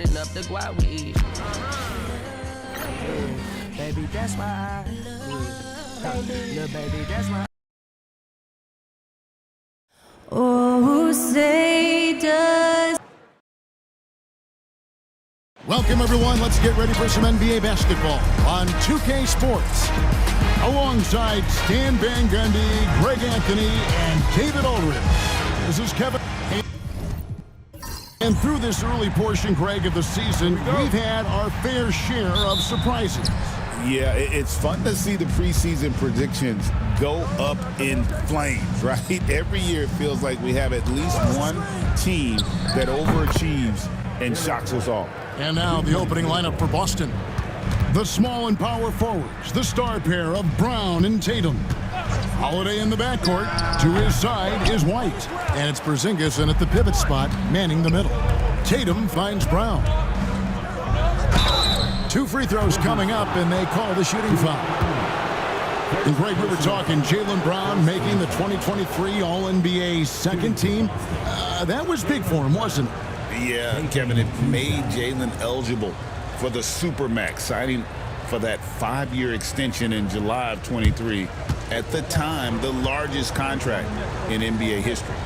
cutting up the guap we eat. Baby, that's why. Little baby, that's why. Oh, say does. Welcome, everyone. Let's get ready for some NBA basketball on 2K Sports. Alongside Stan Van Gundy, Greg Anthony, and David Aldridge. This is Kevin. And through this early portion, Greg, of the season, we've had our fair share of surprises. Yeah, it's fun to see the preseason predictions go up in flames, right? Every year it feels like we have at least one team that overachieves and shocks us all. And now the opening lineup for Boston. The small and power forwards, the star pair of Brown and Tatum. Holiday in the backcourt. To his side is White. And it's Porzingis in at the pivot spot, manning the middle. Tatum finds Brown. 2 free throws coming up, and they call the shooting foul. And Greg, we were talking Jaylen Brown making the 2023 All-NBA second team. That was big for him, wasn't it? Yeah, Kevin, it made Jaylen eligible for the Supermax, signing for that 5-year extension in July of 23. At the time, the largest contract in NBA history.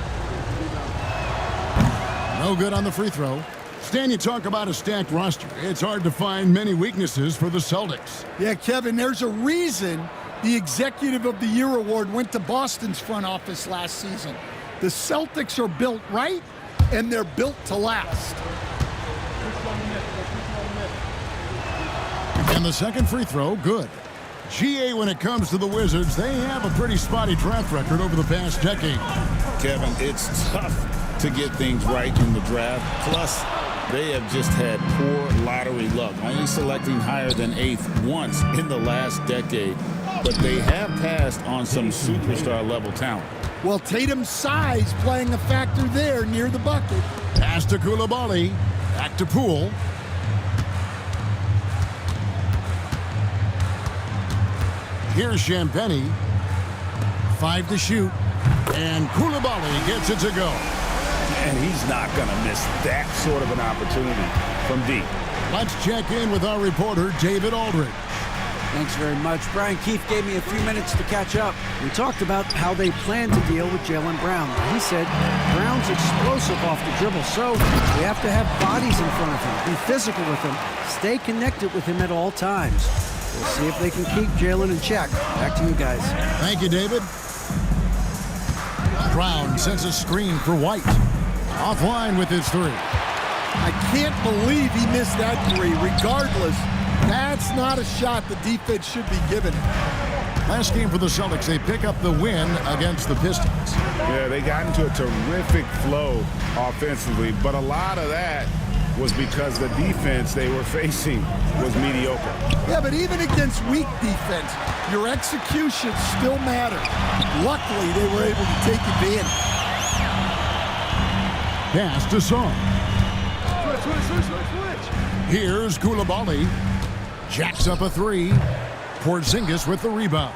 No good on the free throw. Stan, you talk about a stacked roster. It's hard to find many weaknesses for the Celtics. Yeah, Kevin, there's a reason the Executive of the Year award went to Boston's front office last season. The Celtics are built right, and they're built to last. And the second free throw, good. GA, when it comes to the Wizards, they have a pretty spotty draft record over the past decade. Kevin, it's tough to get things right in the draft. Plus, they have just had poor lottery luck, only selecting higher than 8th once in the last decade. But they have passed on some superstar-level talent. Well, Tatum's size playing a factor there near the bucket. Pass to Coulibaly. Back to Poole. Here's Champagny. 5 to shoot. And Coulibaly gets it to go. And he's not going to miss that sort of an opportunity from deep. Let's check in with our reporter, David Aldridge. Thanks very much. Brian Keefe gave me a few minutes to catch up. We talked about how they plan to deal with Jaylen Brown. He said Brown's explosive off the dribble, so we have to have bodies in front of him, be physical with him, stay connected with him at all times. We'll see if they can keep Jaylen in check. Back to you guys. Thank you, David. Brown sends a screen for White. Offline with his 3. I can't believe he missed that 3. Regardless, that's not a shot the defense should be giving him. Last game for the Celtics, they pick up the win against the Pistons. Yeah, they got into a terrific flow offensively, but a lot of that was because the defense they were facing was mediocre. Yeah, but even against weak defense, your execution still mattered. Luckily, they were able to take advantage. Pass to Song. Here's Coulibaly. Jacks up a 3. Porzingis with the rebound.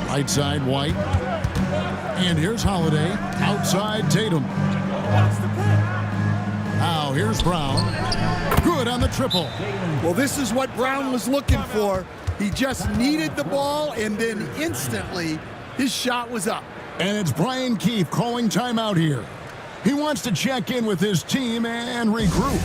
Right side, White. And here's Holiday. Outside, Tatum. Now here's Brown. Good on the triple. Well, this is what Brown was looking for. He just needed the ball, and then instantly his shot was up. And it's Brian Keefe calling timeout here. He wants to check in with his team and regroup.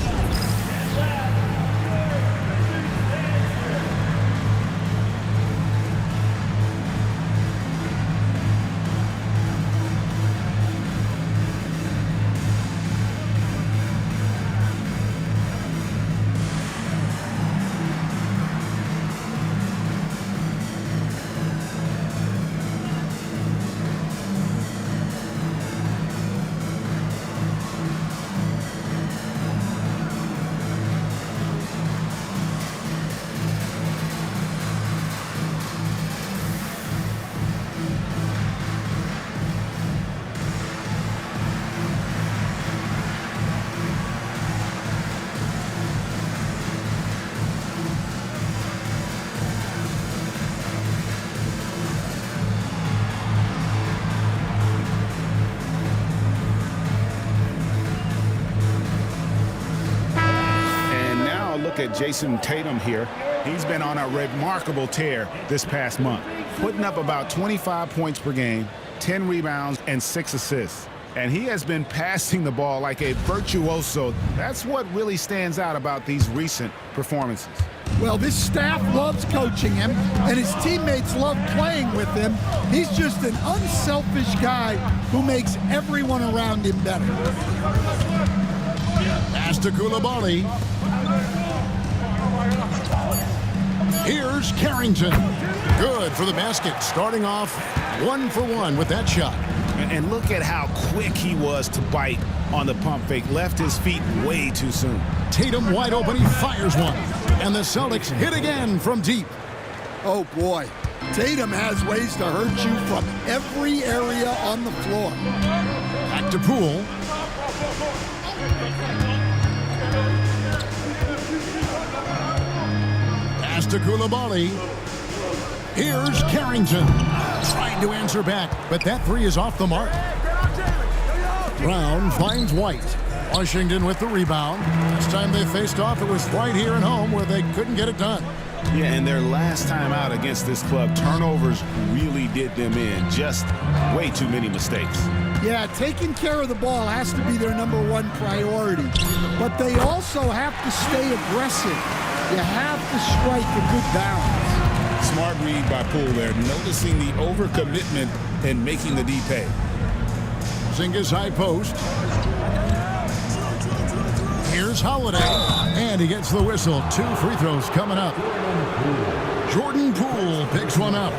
look at Jason Tatum here. He's been on a remarkable tear this past month, putting up about 25 points per game, 10 rebounds, and 6 assists. And he has been passing the ball like a virtuoso. That's what really stands out about these recent performances. Well, this staff loves coaching him, and his teammates love playing with him. He's just an unselfish guy who makes everyone around him better. Pass to Coulibaly. Here's Carrington. Good for the basket, starting off 1 for 1 with that shot. And look at how quick he was to bite on the pump fake. Left his feet way too soon. Tatum wide open, he fires one. And the Celtics hit again from deep. Oh, boy. Tatum has ways to hurt you from every area on the floor. Back to Poole. Pass to Coulibaly. Here's Carrington. Trying to answer back, but that three is off the mark. Brown finds White. Washington with the rebound. Last time they faced off, it was right here at home where they couldn't get it done. Yeah, and their last time out against this club, turnovers really did them in. Just way too many mistakes. Yeah, taking care of the ball has to be their #1 priority. But they also have to stay aggressive. You have to strike a good balance. Smart read by Poole there, noticing the overcommitment and making the D pay. Zinga's high post. Here's Holiday, and he gets the whistle. 2 free throws coming up. Jordan Poole picks one up.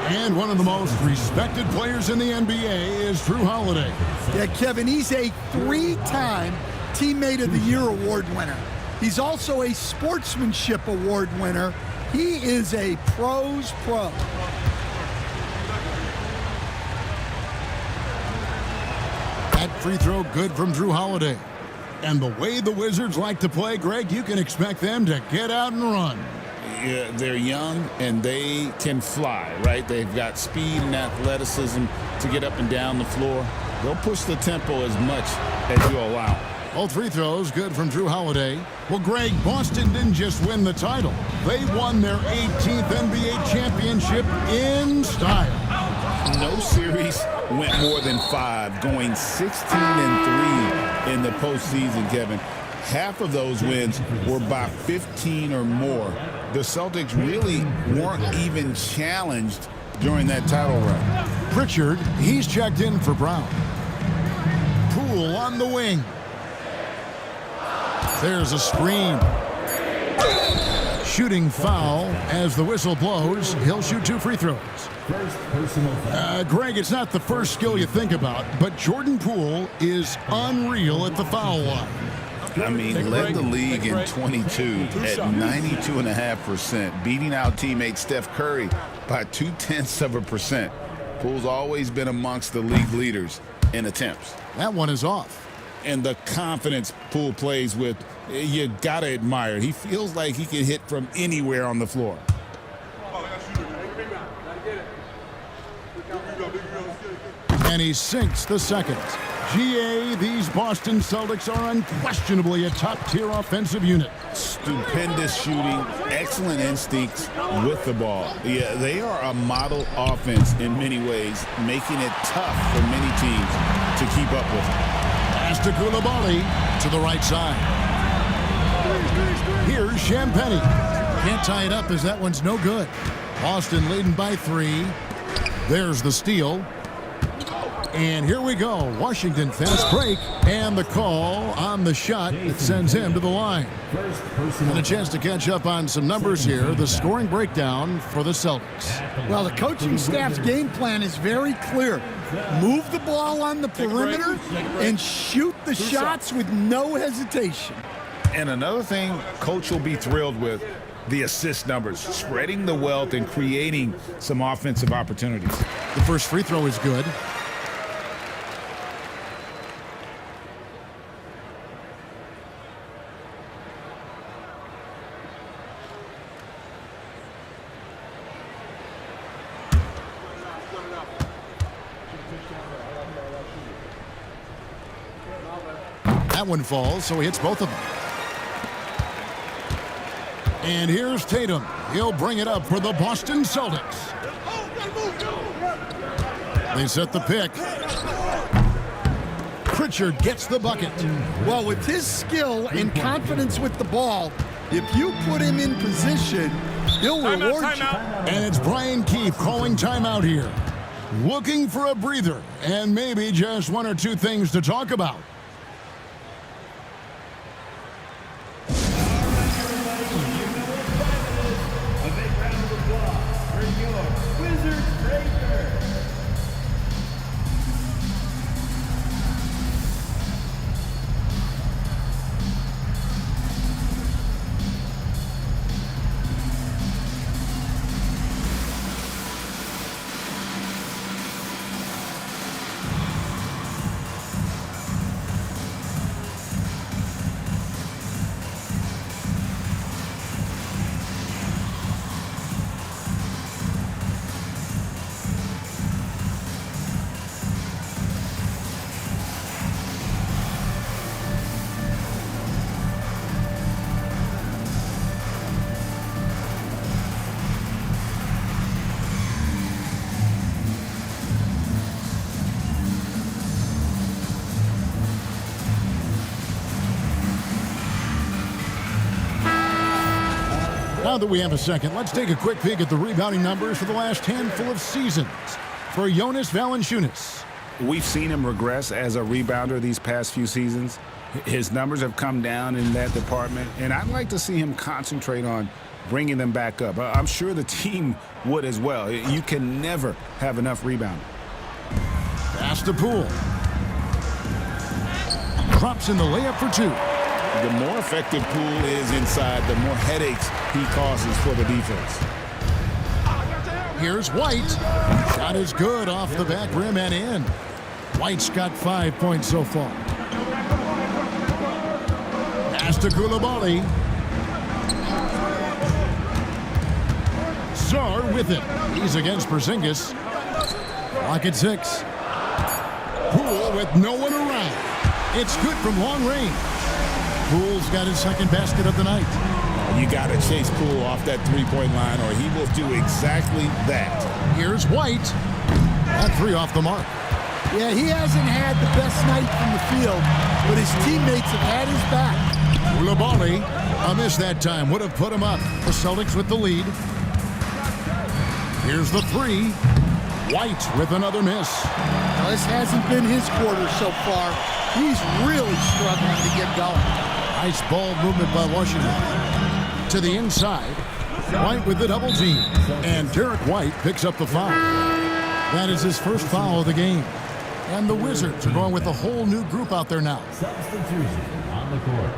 And one of the most respected players in the NBA is Drew Holiday. Yeah, Kevin, he's a 3-time Teammate of the Year award winner. He's also a Sportsmanship Award winner. He is a pro's pro. That free throw good from Drew Holiday. And the way the Wizards like to play, Greg, you can expect them to get out and run. Yeah, they're young and they can fly, right? They've got speed and athleticism to get up and down the floor. They'll push the tempo as much as you allow. All free throws good from Drew Holiday. Well, Greg, Boston didn't just win the title. They won their 18th NBA championship in style. No series went more than 5, going 16-3 in the postseason, Kevin. Half of those wins were by 15 or more. The Celtics really weren't even challenged during that title run. Pritchard, he's checked in for Brown. Poole on the wing. There's a screen. Shooting foul as the whistle blows. He'll shoot 2 free throws. Greg, it's not the first skill you think about, but Jordan Poole is unreal at the foul line. I mean, led the league in 22 at 92.5%, beating out teammate Steph Curry by 0.2%. Poole's always been amongst the league leaders in attempts. That one is off. And the confidence Poole plays with, you gotta admire. He feels like he can hit from anywhere on the floor. And he sinks the second. GA, these Boston Celtics are unquestionably a top-tier offensive unit. Stupendous shooting, excellent instincts with the ball. Yeah, they are a model offense in many ways, making it tough for many teams to keep up with. Pass to Coulibaly to the right side. Here's Champagnie. Can't tie it up as that one's no good. Boston leading by 3. There's the steal. And here we go. Washington fast break. And the call on the shot that sends him to the line. And a chance to catch up on some numbers here. The scoring breakdown for the Celtics. Well, the coaching staff's game plan is very clear. Move the ball on the perimeter and shoot the shots with no hesitation. And another thing Coach will be thrilled with, the assist numbers, spreading the wealth and creating some offensive opportunities. The first free throw is good. That one falls, so he hits both of them. And here's Tatum. He'll bring it up for the Boston Celtics. They set the pick. Pritchard gets the bucket. Well, with his skill and confidence with the ball, if you put him in position, he'll reward you. And it's Brian Keefe calling timeout here. Looking for a breather and maybe just one or two things to talk about. Now that we have a second, let's take a quick peek at the rebounding numbers for the last handful of seasons for Jonas Valanciunas. We've seen him regress as a rebounder these past few seasons. His numbers have come down in that department, and I'd like to see him concentrate on bringing them back up. I'm sure the team would as well. You can never have enough rebounding. Pass to Poole. Drops in the layup for two. The more effective Poole is inside, the more headaches he causes for the defense. Here's White. Shot is good off the back rim and in. White's got 5 points so far. Pass to Koulibaly. Sarr with it. He's against Porzingis. Clock at 6. Poole with no one around. It's good from long range. Poole's got his second basket of the night. You got to chase Poole off that three-point line, or he will do exactly that. Here's White. That three off the mark. Yeah, he hasn't had the best night from the field, but his teammates have had his back. Koulibaly, a miss that time, would have put him up. The Celtics with the lead. Here's the three. White with another miss. Now, this hasn't been his quarter so far. He's really struggling to get going. Nice ball movement by Washington. To the inside. White with the double team. And Derek White picks up the foul. That is his first foul of the game. And the Wizards are going with a whole new group out there now. Substitution on the court.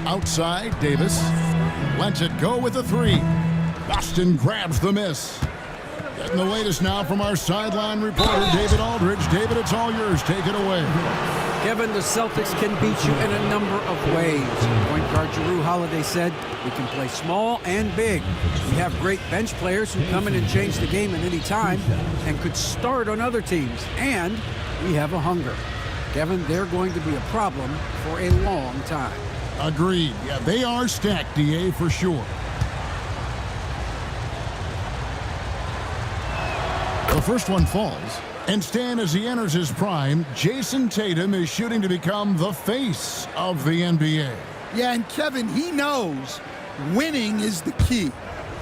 Outside, Davis lets it go with a three. Boston grabs the miss. Getting the latest now from our sideline reporter, David Aldridge. David, it's all yours. Take it away. Kevin, the Celtics can beat you in a number of ways. Point guard Jrue Holiday said, we can play small and big. We have great bench players who come in and change the game at any time and could start on other teams. And we have a hunger. Kevin, they're going to be a problem for a long time. Agreed. Yeah, they are stacked, DA, for sure. The first one falls. And Stan, as he enters his prime, Jason Tatum is shooting to become the face of the NBA. Yeah, and Kevin, he knows winning is the key.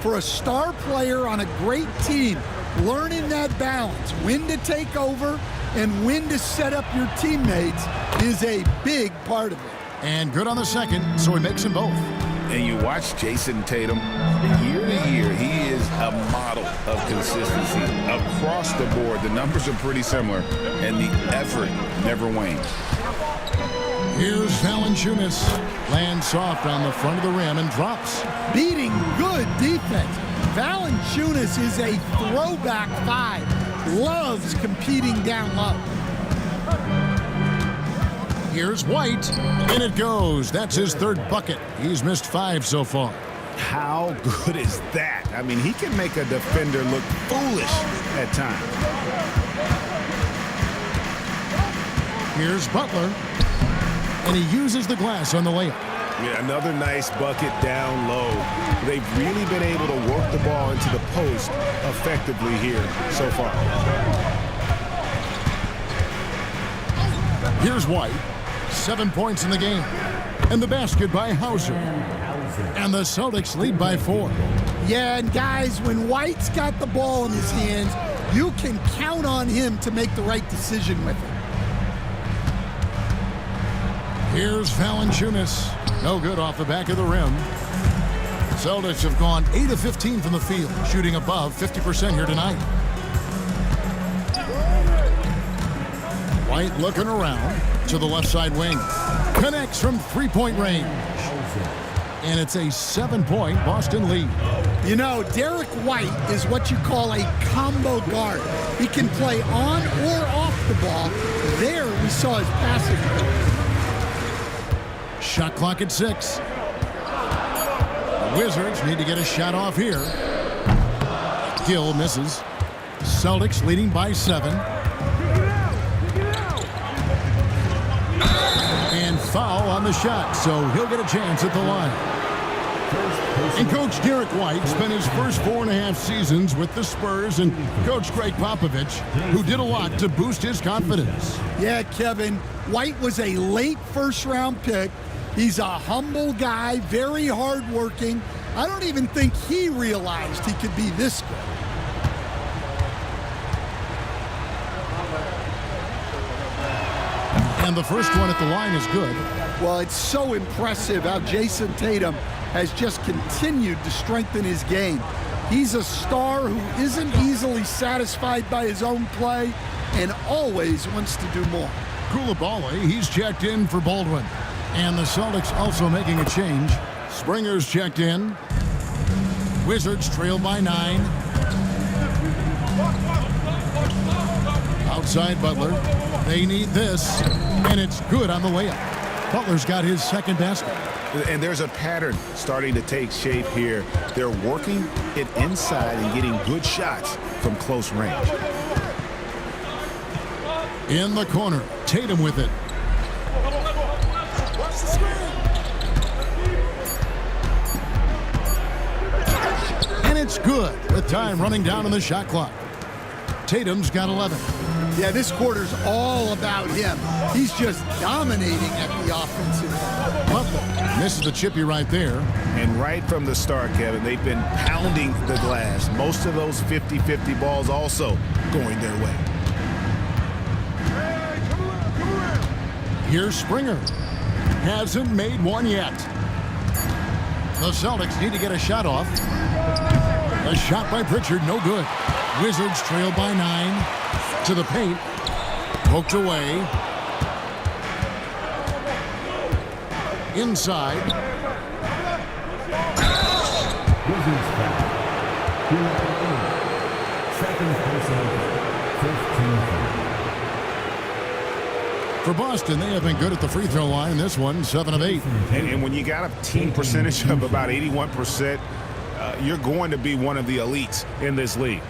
For a star player on a great team, learning that balance, when to take over and when to set up your teammates, is a big part of it. And good on the second, so he makes them both. And you watch Jason Tatum, year to year, he is a model of consistency. Across the board, the numbers are pretty similar, and the effort never wanes. Here's Valanciunas. Lands soft on the front of the rim and drops. Beating good defense. Valanciunas is a throwback five. Loves competing down low. Here's White. In it goes. That's his third bucket. He's missed 5 so far. How good is that? I mean, he can make a defender look foolish at times. Here's Butler. And he uses the glass on the layup. Yeah, another nice bucket down low. They've really been able to work the ball into the post effectively here so far. Here's White. 7 points in the game. And the basket by Hauser. And the Celtics lead by 4. Yeah, and guys, when White's got the ball in his hands, you can count on him to make the right decision with it. Here's Valanciunas. No good off the back of the rim. Celtics have gone 8 of 15 from the field, shooting above 50% here tonight. White looking around to the left side wing. Connects from three-point range. And it's a 7-point Boston lead. You know, Derek White is what you call a combo guard. He can play on or off the ball. There we saw his passing. Shot clock at 6. The Wizards need to get a shot off here. Gill misses. Celtics leading by 7. And foul on the shot, so he'll get a chance at the line. And Coach Derek White spent his first 4.5 seasons with the Spurs and Coach Greg Popovich, who did a lot to boost his confidence. Yeah, Kevin, White was a late first-round pick. He's a humble guy, very hardworking. I don't even think he realized he could be this good. And the first one at the line is good. Well, it's so impressive how Jason Tatum has just continued to strengthen his game. He's a star who isn't easily satisfied by his own play and always wants to do more. Koulibaly, he's checked in for Baldwin. And the Celtics also making a change. Springer's checked in. Wizards trail by 9. Outside Butler. They need this. And it's good on the layup. Butler's got his second basket. And there's a pattern starting to take shape here. They're working it inside and getting good shots from close range. In the corner, Tatum with it. And it's good with time running down on the shot clock. Tatum's got 11. Yeah, this quarter's all about him. He's just dominating at the offensive end. Butler misses the chippy right there. And right from the start, Kevin, they've been pounding the glass. Most of those 50-50 balls also going their way. Here's Springer. Hasn't made one yet. The Celtics need to get a shot off. A shot by Pritchard, no good. Wizards trail by 9. To the paint. Poked away. Inside. Wizards foul. Second personal, 15 foul. For Boston, they have been good at the free throw line. This one, 7 of 8. And when you got a team percentage of about 81%, you're going to be one of the elites in this league.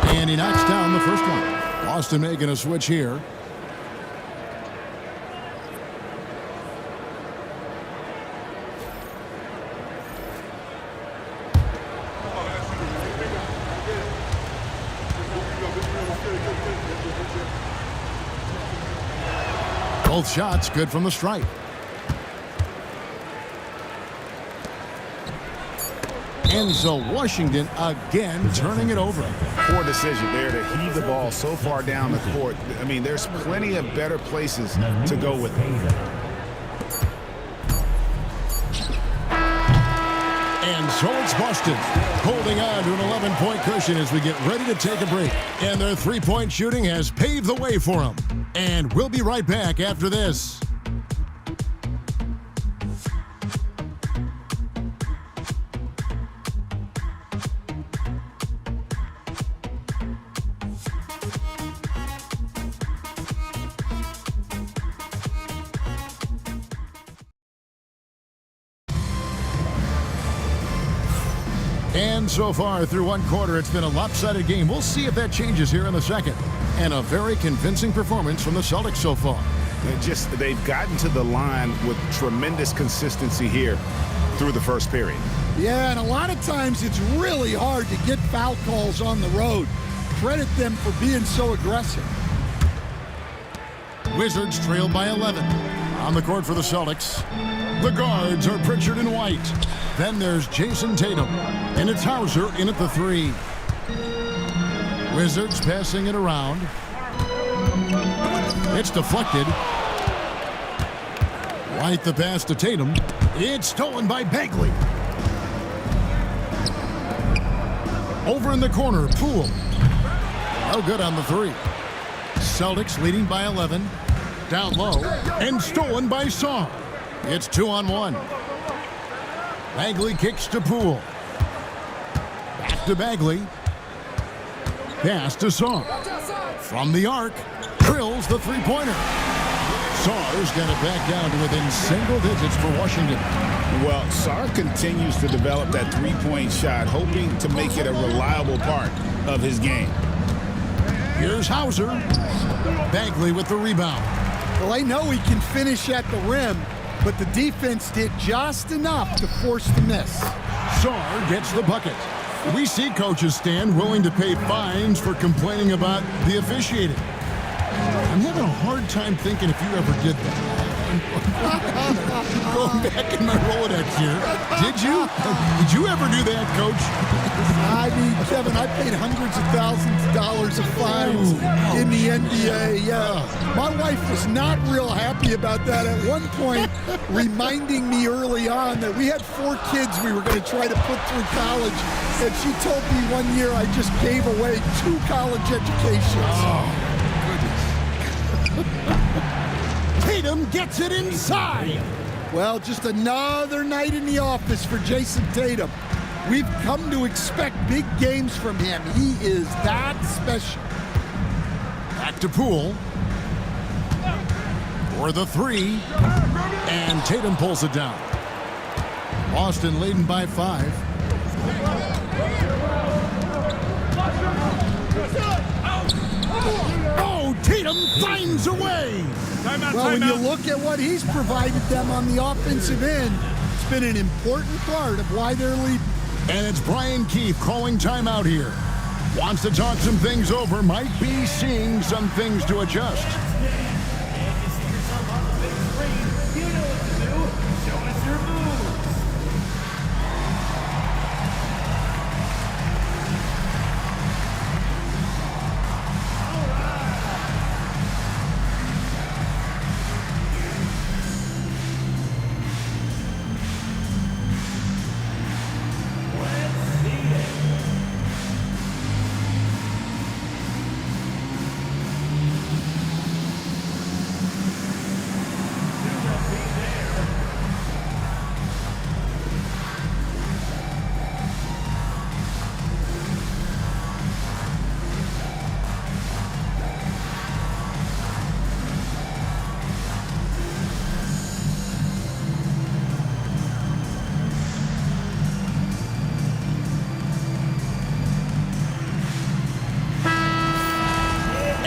And he knocks down the first one. Boston making a switch here. Both shots good from the stripe. And so Washington again turning it over. Poor decision there to heave the ball so far down the court. I mean, there's plenty of better places to go with it. And so it's Boston holding on to an 11-point cushion as we get ready to take a break. And their three-point shooting has paved the way for them. And we'll be right back after this. And so far through one quarter, it's been a lopsided game. We'll see if that changes here in the second. And a very convincing performance from the Celtics so far. They've gotten to the line with tremendous consistency here through the first period. Yeah, and a lot of times it's really hard to get foul calls on the road. Credit them for being so aggressive. Wizards trail by 11. On the court for the Celtics, the guards are Pritchard and White. Then there's Jason Tatum, and it's Hauser in at the 3. Wizards passing it around. It's deflected. White the pass to Tatum. It's stolen by Bagley. Over in the corner, Poole. No good on the 3. Celtics leading by 11. Down low, and stolen by Song. It's 2-on-1. Bagley kicks to Poole. Back to Bagley. Pass to Song. From the arc, drills the three-pointer. Sarr's got it back down to within single digits for Washington. Well, Sarr continues to develop that three-point shot, hoping to make it a reliable part of his game. Here's Hauser. Bagley with the rebound. Well, I know he can finish at the rim, but the defense did just enough to force the miss. Sarr gets the bucket. We see coaches stand willing to pay fines for complaining about the officiating. I'm having a hard time thinking if you ever did that. Going back in my Rolodex here. Did you? Did you ever do that, Coach? I mean, Kevin, I paid hundreds of thousands of dollars of fines in the NBA. Yeah. My wife was not real happy about that at one point, reminding me early on that we had 4 kids we were going to try to put through college. And she told me one year I just gave away 2 college educations. Oh. Tatum gets it inside. Well, just another night in the office for Jason Tatum. We've come to expect big games from him. He is that special. Back to Poole. For the 3. And Tatum pulls it down. Boston leading by 5. Oh, Tatum finds a way. Well, when you look at what he's provided them on the offensive end, it's been an important part of why they're leading. And it's Brian Keefe calling timeout here. Wants to talk some things over, might be seeing some things to adjust.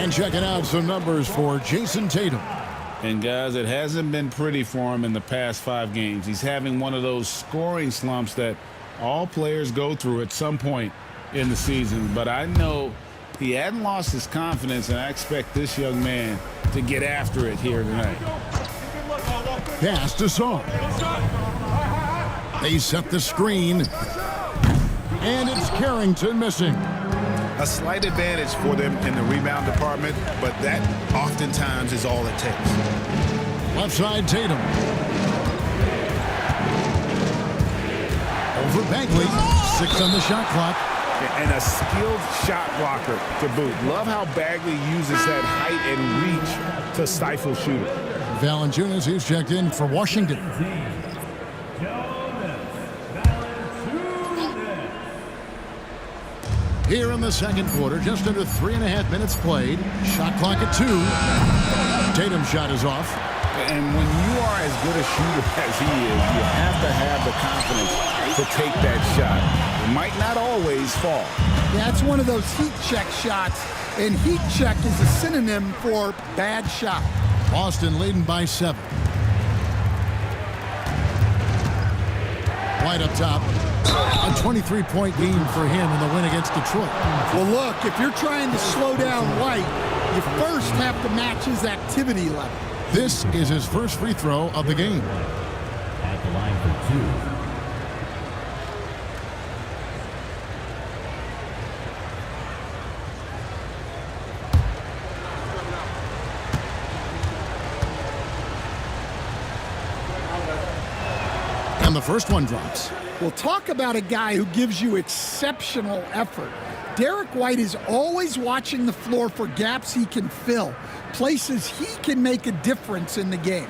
And checking out some numbers for Jason Tatum. And guys, it hasn't been pretty for him in the past 5 games. He's having one of those scoring slumps that all players go through at some point in the season. But I know he hadn't lost his confidence, and I expect this young man to get after it here tonight. Pass to Song. They set the screen. And it's Carrington missing. A slight advantage for them in the rebound department, but that oftentimes is all it takes. Left side, Tatum. Over Bagley. 6 on the shot clock. And a skilled shot blocker to boot. Love how Bagley uses that height and reach to stifle shooting. Valanciunas, he's checked in for Washington. Here in the second quarter, just under 3.5 minutes played. Shot clock at 2. Tatum's shot is off. And when you are as good a shooter as he is, you have to have the confidence to take that shot. might not always fall. Yeah, it's one of those heat check shots, and heat check is a synonym for bad shot. Boston leading by 7. White up top. A 23-point game for him in the win against Detroit. Well, look, if you're trying to slow down White, you first have to match his activity level. This is his first free throw of the game. At the line for 2. And the first one drops. Well, talk about a guy who gives you exceptional effort. Derek White is always watching the floor for gaps he can fill, places he can make a difference in the game.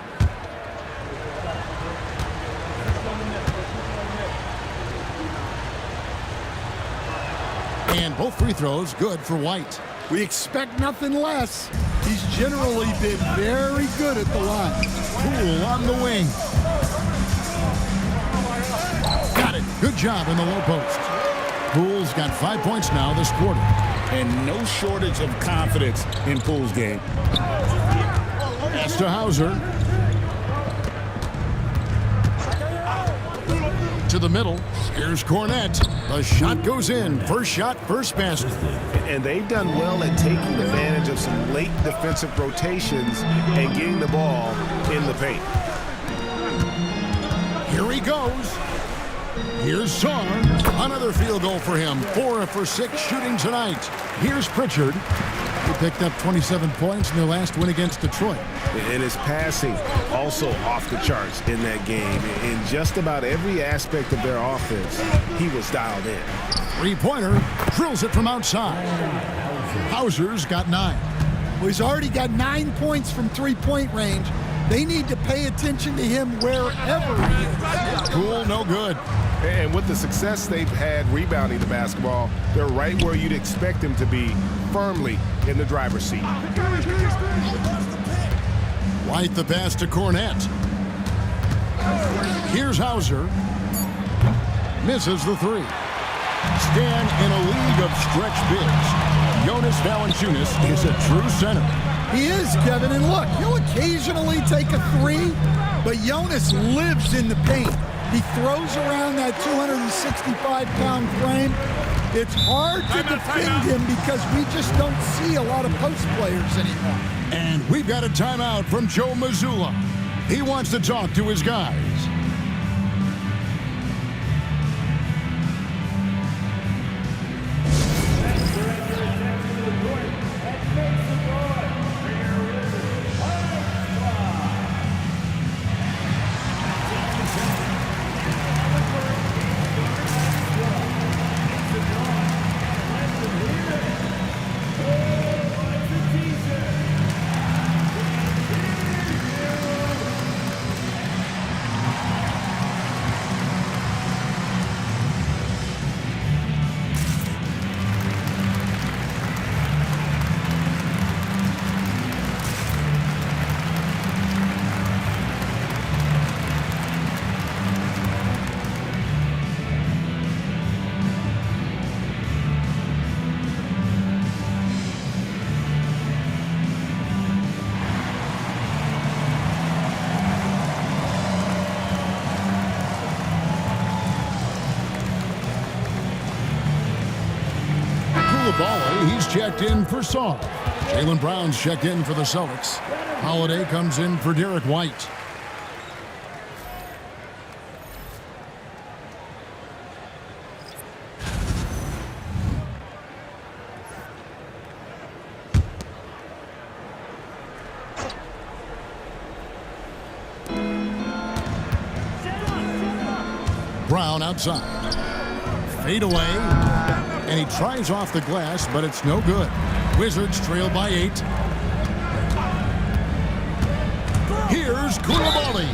And both free throws good for White. We expect nothing less. He's generally been very good at the line. Poole on the wing. Got it. Good job in the low post. Poole's got 5 points now this quarter. And no shortage of confidence in Poole's game. Pass to Hauser. To the middle. Here's Cornette. The shot goes in. First shot, first basket. And they've done well at taking advantage of some late defensive rotations and getting the ball in the paint. Here he goes. Here's Sarr. Another field goal for him. 4 for 6 shooting tonight. Here's Pritchard. He picked up 27 points in their last win against Detroit. And his passing also off the charts in that game. In just about every aspect of their offense, he was dialed in. Three-pointer. Drills it from outside. Hauser's got 9. Well, he's already got 9 points from three-point range. They need to pay attention to him wherever he is. Poole, no good. And with the success they've had rebounding the basketball, they're right where you'd expect them to be, firmly in the driver's seat. White the pass to Cornette. Here's Hauser. Misses the 3. Stan in a league of stretch bigs. Jonas Valanciunas is a true center. He is, Kevin, and look, he'll occasionally take a 3, but Jonas lives in the paint. He throws around that 265-pound frame. It's hard to defend him because we just don't see a lot of post players anymore. And we've got a timeout from Joe Mazzulla. He wants to talk to his guys. He's checked in for Sarr. Jaylen Brown's checked in for the Celtics. Holiday comes in for Derek White. Brown outside. Fade away. And he tries off the glass, but it's no good. Wizards trail by 8. Here's Koulibaly.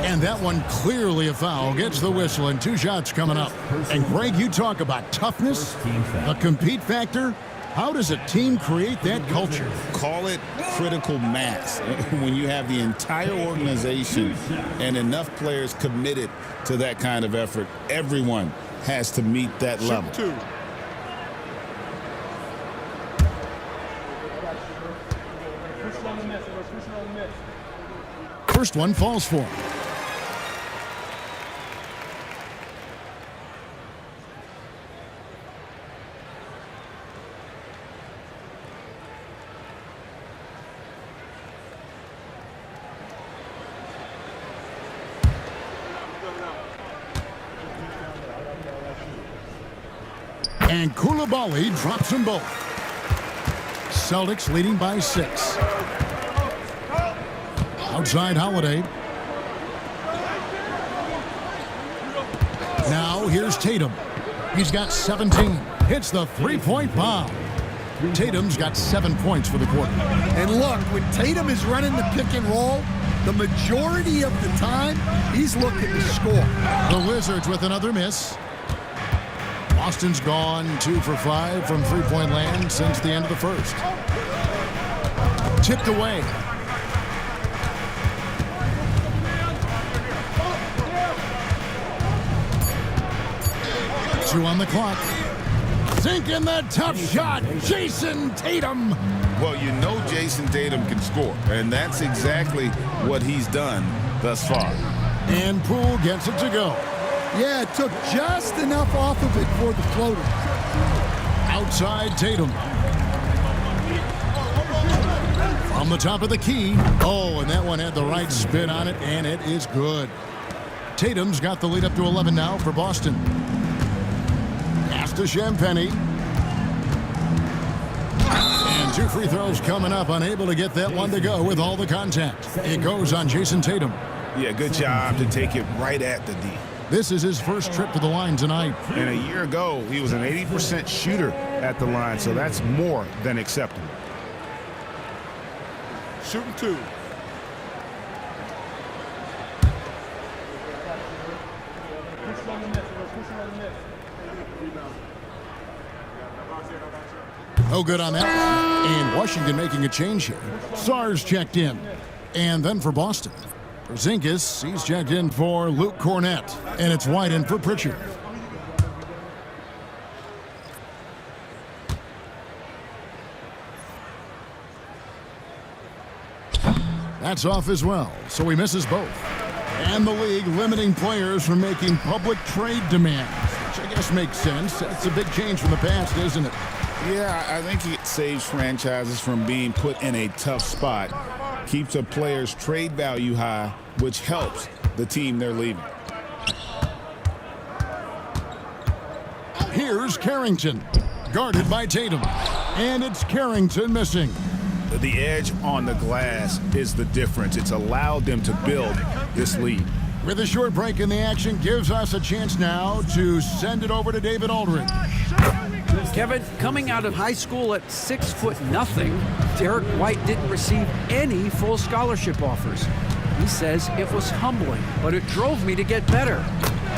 And that one clearly a foul. Gets the whistle and 2 shots coming up. And Greg, you talk about toughness, a compete factor. How does a team create that culture? Call it critical mass. When you have the entire organization and enough players committed to that kind of effort, everyone has to meet that level. Two. First one falls for him. And Koulibaly drops them both. Celtics leading by 6. Outside Holiday. Now here's Tatum. He's got 17. Hits the three-point bomb. Tatum's got 7 points for the quarter. And look, when Tatum is running the pick and roll, the majority of the time, he's looking to score. The Wizards with another miss. Boston's gone 2 for 5 from three-point land since the end of the first. Tipped away. Two on the clock. Sinking that tough shot, Jason Tatum. Well, you know Jason Tatum can score, and that's exactly what he's done thus far. And Poole gets it to go. Yeah, it took just enough off of it for the floater. Outside Tatum. From the top of the key. Oh, and that one had the right spin on it, and it is good. Tatum's got the lead up to 11 now for Boston. Pass to Champagny. And 2 free throws coming up. Unable to get that one to go with all the contact. It goes on Jason Tatum. Yeah, good job to take it right at the D. This is his first trip to the line tonight. And a year ago, he was an 80% shooter at the line, so that's more than acceptable. Shooting 2. No good on that. And Washington making a change here. Sars checked in. And then for Boston, Porzingis, he's checked in for Luke Cornett. And it's wide in for Pritchard. That's off as well, so he misses both. And the league limiting players from making public trade demands, which I guess makes sense. That's a big change from the past, isn't it? Yeah, I think it saves franchises from being put in a tough spot, keeps a player's trade value high, which helps the team they're leaving. Here's Carrington, guarded by Tatum. And it's Carrington missing. The edge on the glass is the difference. It's allowed them to build this lead. With a short break in the action, gives us a chance now to send it over to David Aldridge. Kevin, coming out of high school at 6'0", Derek White didn't receive any full scholarship offers. He says it was humbling, but it drove me to get better.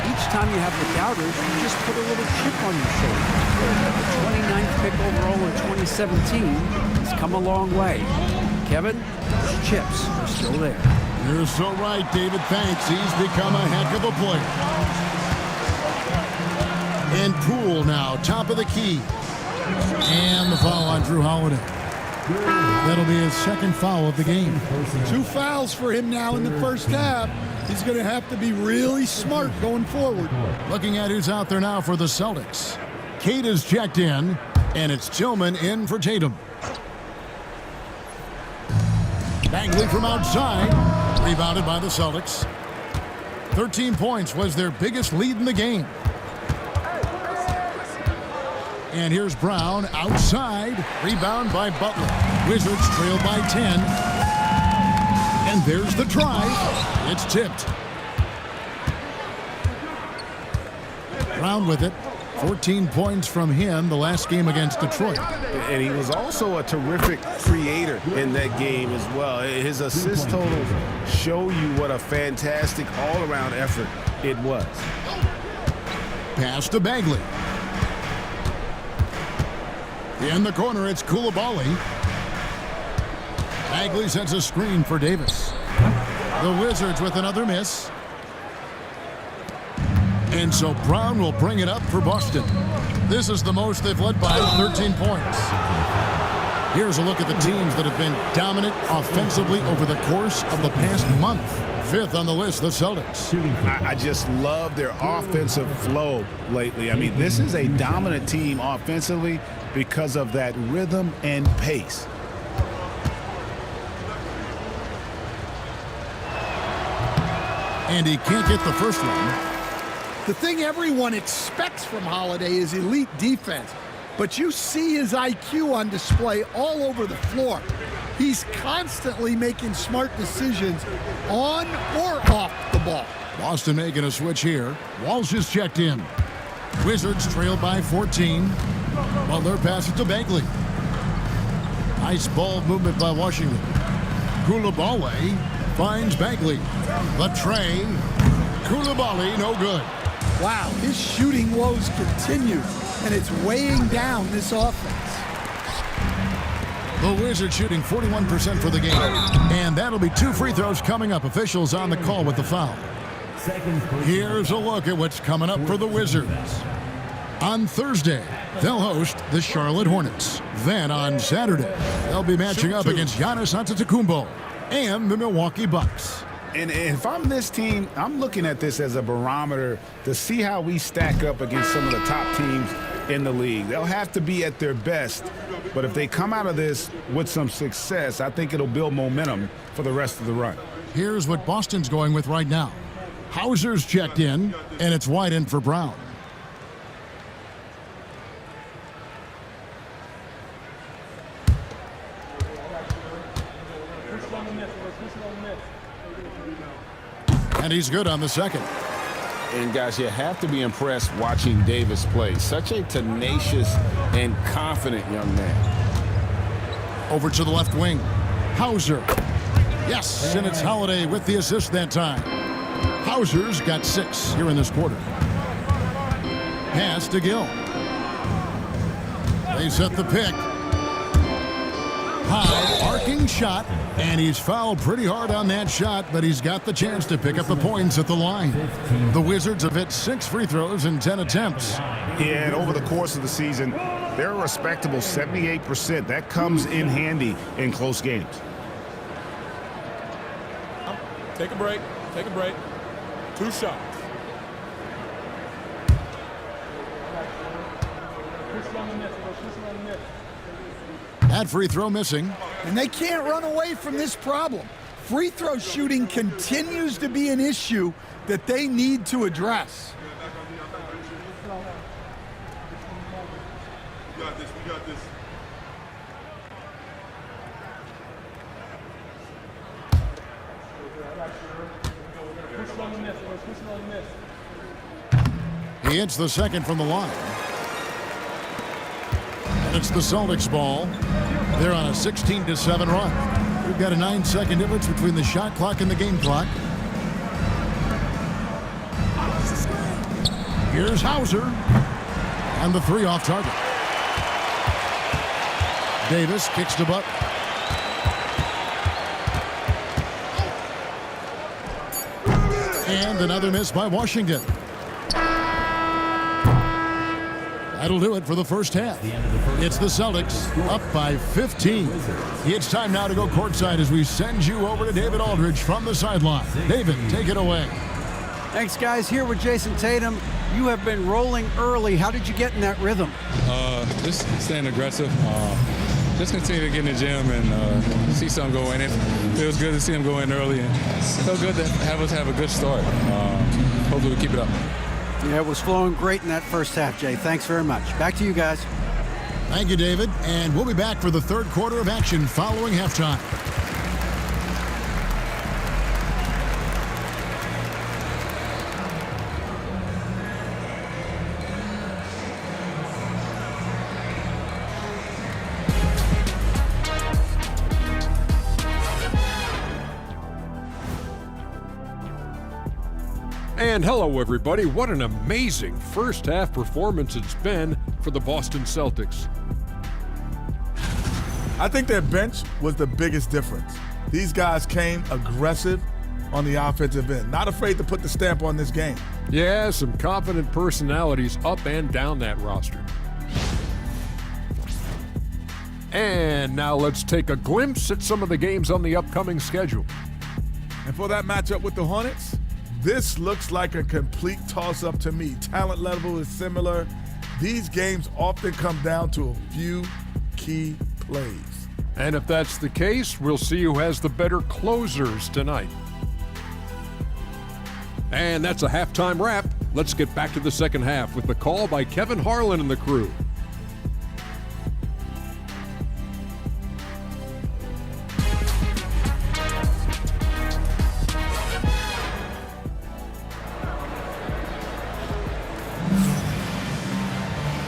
Each time you have the doubters, you just put a little chip on your shoulder. The 29th pick overall in 2017 has come a long way. Kevin, those chips are still there. You're so right, David. Thanks. He's become a heck of a player. And Poole now, top of the key. And the foul on Drew Holiday. That'll be his second foul of the game. 2 fouls for him now in the first half. He's going to have to be really smart going forward. Looking at who's out there now for the Celtics. Cade is checked in, and it's Tillman in for Tatum. Bagley from outside, rebounded by the Celtics. 13 points was their biggest lead in the game. And here's Brown outside, rebound by Butler. Wizards trail by 10. And there's the try. It's tipped. Brown with it. 14 points from him the last game against Detroit. And he was also a terrific creator in that game as well. His assist totals show you what a fantastic all-around effort it was. Pass to Bagley. In the corner, it's Koulibaly. Bagley sets a screen for Davis. The Wizards with another miss. And so Brown will bring it up for Boston. This is the most they've led by 13 points. Here's a look at the teams that have been dominant offensively over the course of the past month. Fifth on the list, the Celtics. I just love their offensive flow lately. I mean, this is a dominant team offensively because of that rhythm and pace. And he can't get the first one. The thing everyone expects from Holiday is elite defense, but you see his IQ on display all over the floor. He's constantly making smart decisions on or off the ball. Boston making a switch here. Walsh is checked in. Wizards trail by 14. Butler passes to Bagley. Nice ball movement by Washington. Koulibaly finds Bagley. The tray. Koulibaly, no good. Wow, his shooting woes continue, and it's weighing down this offense. The Wizards shooting 41% for the game. And that'll be 2 free throws coming up. Officials on the call with the foul. Here's a look at what's coming up for the Wizards. On Thursday, they'll host the Charlotte Hornets. Then on Saturday, they'll be matching up against Giannis Antetokounmpo and the Milwaukee Bucks. And if I'm this team, I'm looking at this as a barometer to see how we stack up against some of the top teams in the league. They'll have to be at their best, but if they come out of this with some success, I think it'll build momentum for the rest of the run. Here's what Boston's going with right now. Hauser's checked in, and it's wide in for Brown. And he's good on the second. And guys, you have to be impressed watching Davis play. Such a tenacious and confident young man. Over to the left wing. Hauser. Yes, and it's Holiday with the assist that time. Hauser's got 6 here in this quarter. Pass to Gill. They set the pick. High arcing shot, and he's fouled pretty hard on that shot, but he's got the chance to pick up the points at the line. The Wizards have hit 6 free throws in 10 attempts. Yeah, and over the course of the season, they're a respectable 78%. That comes in handy in close games. Take a break. Take a break. 2 shots. That free throw missing. And they can't run away from this problem. Free throw shooting continues to be an issue that they need to address. We got this. We got this. He hits the second from the line. And it's the Celtics ball. They're on a 16-7 run. We've got a 9-second difference between the shot clock and the game clock. Here's Hauser. And the 3 off target. Davis kicks to Butler. And another miss by Washington. That'll do it for the first half. It's the Celtics up by 15. It's time now to go courtside as we send you over to David Aldridge from the sideline. David, take it away. Thanks, guys. Here with Jason Tatum. You have been rolling early. How did you get in that rhythm? Just staying aggressive. Just continue to get in the gym and see something go in. It feels good to see him go in early, and feel good to have us have a good start. Hopefully we keep it up. Yeah, it was flowing great in that first half, Jay. Thanks very much. Back to you guys. Thank you, David. And we'll be back for the third quarter of action following halftime. And hello, everybody. What an amazing first half performance it's been for the Boston Celtics. I think their bench was the biggest difference. These guys came aggressive on the offensive end, not afraid to put the stamp on this game. Yeah, some confident personalities up and down that roster. And now let's take a glimpse at some of the games on the upcoming schedule. And for that matchup with the Hornets, this looks like a complete toss-up to me. Talent level is similar. These games often come down to a few key plays. And if that's the case, we'll see who has the better closers tonight. And that's a halftime wrap. Let's get back to the second half with the call by Kevin Harlan and the crew.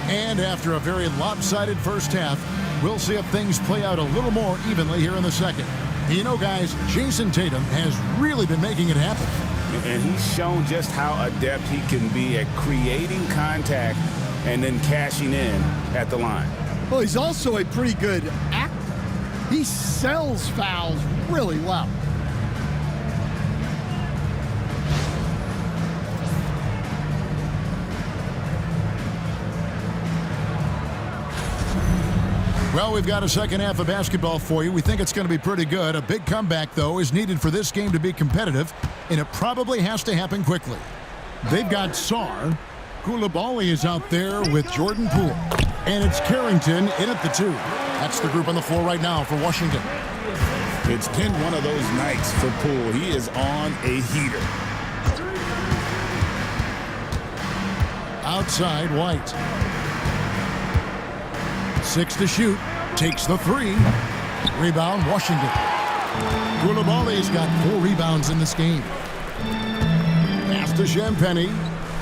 And after a very lopsided first half, we'll see if things play out a little more evenly here in the second. You know, guys, Jason Tatum has really been making it happen. And he's shown just how adept he can be at creating contact and then cashing in at the line. Well, he's also a pretty good actor. He sells fouls really well. Well, we've got a second half of basketball for you. We think it's going to be pretty good. A big comeback, though, is needed for this game to be competitive, and it probably has to happen quickly. They've got Sarr. Koulibaly is out there with Jordan Poole. And it's Carrington in at the 2. That's the group on the floor right now for Washington. It's been one of those nights for Poole. He is on a heater. Outside, White. 6 to shoot. Takes the 3. Rebound, Washington. Koulibaly's got 4 rebounds in this game. Pass to Champagny.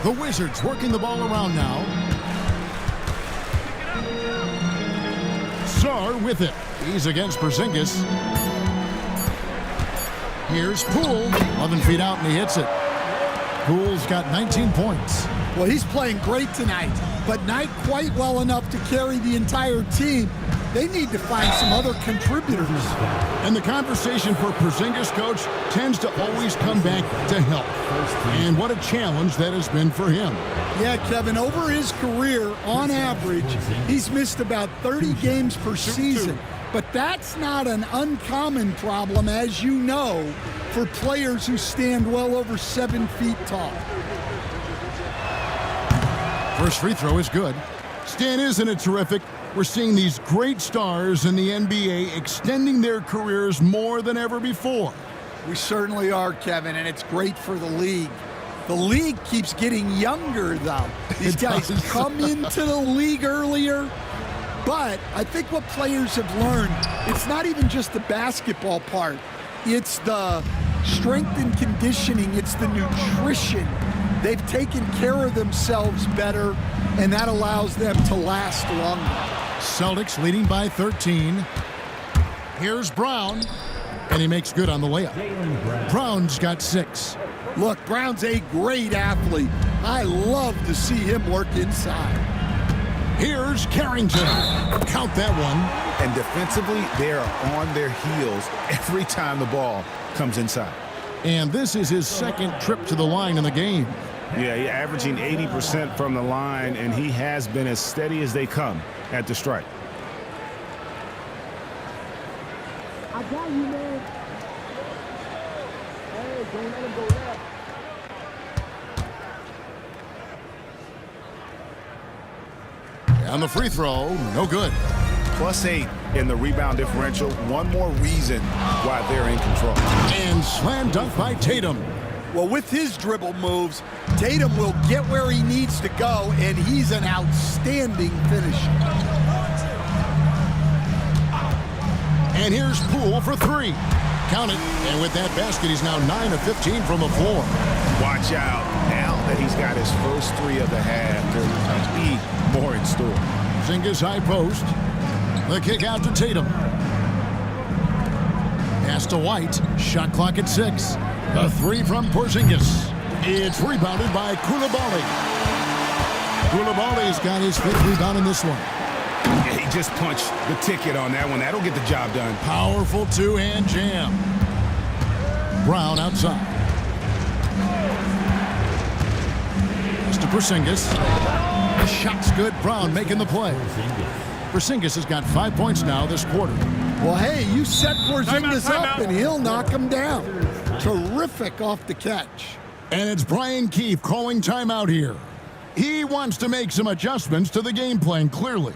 The Wizards working the ball around now. Sarr with it. He's against Porzingis. Here's Poole. 11 feet out and he hits it. Poole's got 19 points. Well, he's playing great tonight, but not quite well enough to carry the entire team. They need to find some other contributors. And the conversation for Porzingis, coach, tends to always come back to health. And what a challenge that has been for him. Yeah, Kevin, over his career, on average, he's missed about 30 games per season. But that's not an uncommon problem, as you know, for players who stand well over 7 feet tall. First free throw is good. Stan, isn't it terrific? We're seeing these great stars in the NBA extending their careers more than ever before. We certainly are, Kevin, and it's great for the league. The league keeps getting younger, though. These guys come into the league earlier, but I think what players have learned, it's not even just the basketball part. It's the strength and conditioning. It's the nutrition. They've taken care of themselves better, and that allows them to last longer. Celtics leading by 13. Here's Brown, and he makes good on the layup. Brown's got 6. Look, Brown's a great athlete. I love to see him work inside. Here's Carrington. Count that one. And defensively, they are on their heels every time the ball comes inside. And this is his second trip to the line in the game. Yeah, he's averaging 80% from the line, and he has been as steady as they come at the strike. I got you, man. Hey, don't let him go left. On the free throw, no good. +8 in the rebound differential. One more reason why they're in control. And slam dunk by Tatum. Well, with his dribble moves, Tatum will get where he needs to go, and he's an outstanding finisher. And here's Poole for 3. Count it. And with that basket, he's now 9 of 15 from the floor. Watch out. Now that he's got his first 3 of the half, there will be more in store. Porzingis high post. The kick out to Tatum. Pass to White. Shot clock at 6. The 3 from Porzingis. It's rebounded by Koulibaly. Koulibaly's got his 5th rebound in this one. Yeah, he just punched the ticket on that one. That'll get the job done. Powerful 2-hand jam. Brown outside. Porzingis. The shot's good. Brown making the play. Porzingis has got 5 points now this quarter. Well, hey, you set Porzingis up and he'll knock him down. Terrific off the catch. And it's Brian Keefe calling timeout here. He wants to make some adjustments to the game plan, clearly.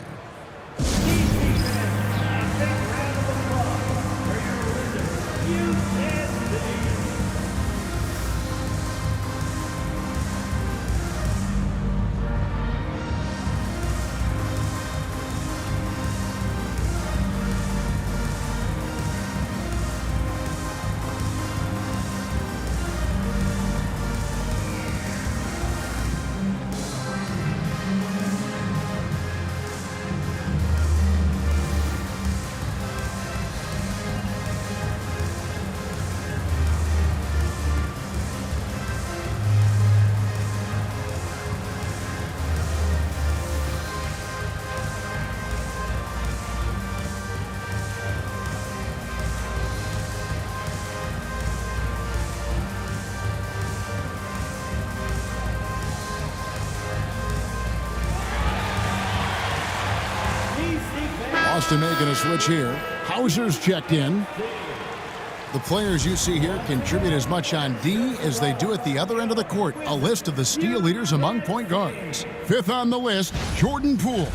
Boston making a switch here. Hauser's checked in. The players you see here contribute as much on D as they do at the other end of the court. A list of the steal leaders among point guards. Fifth on the list, Jordan Poole.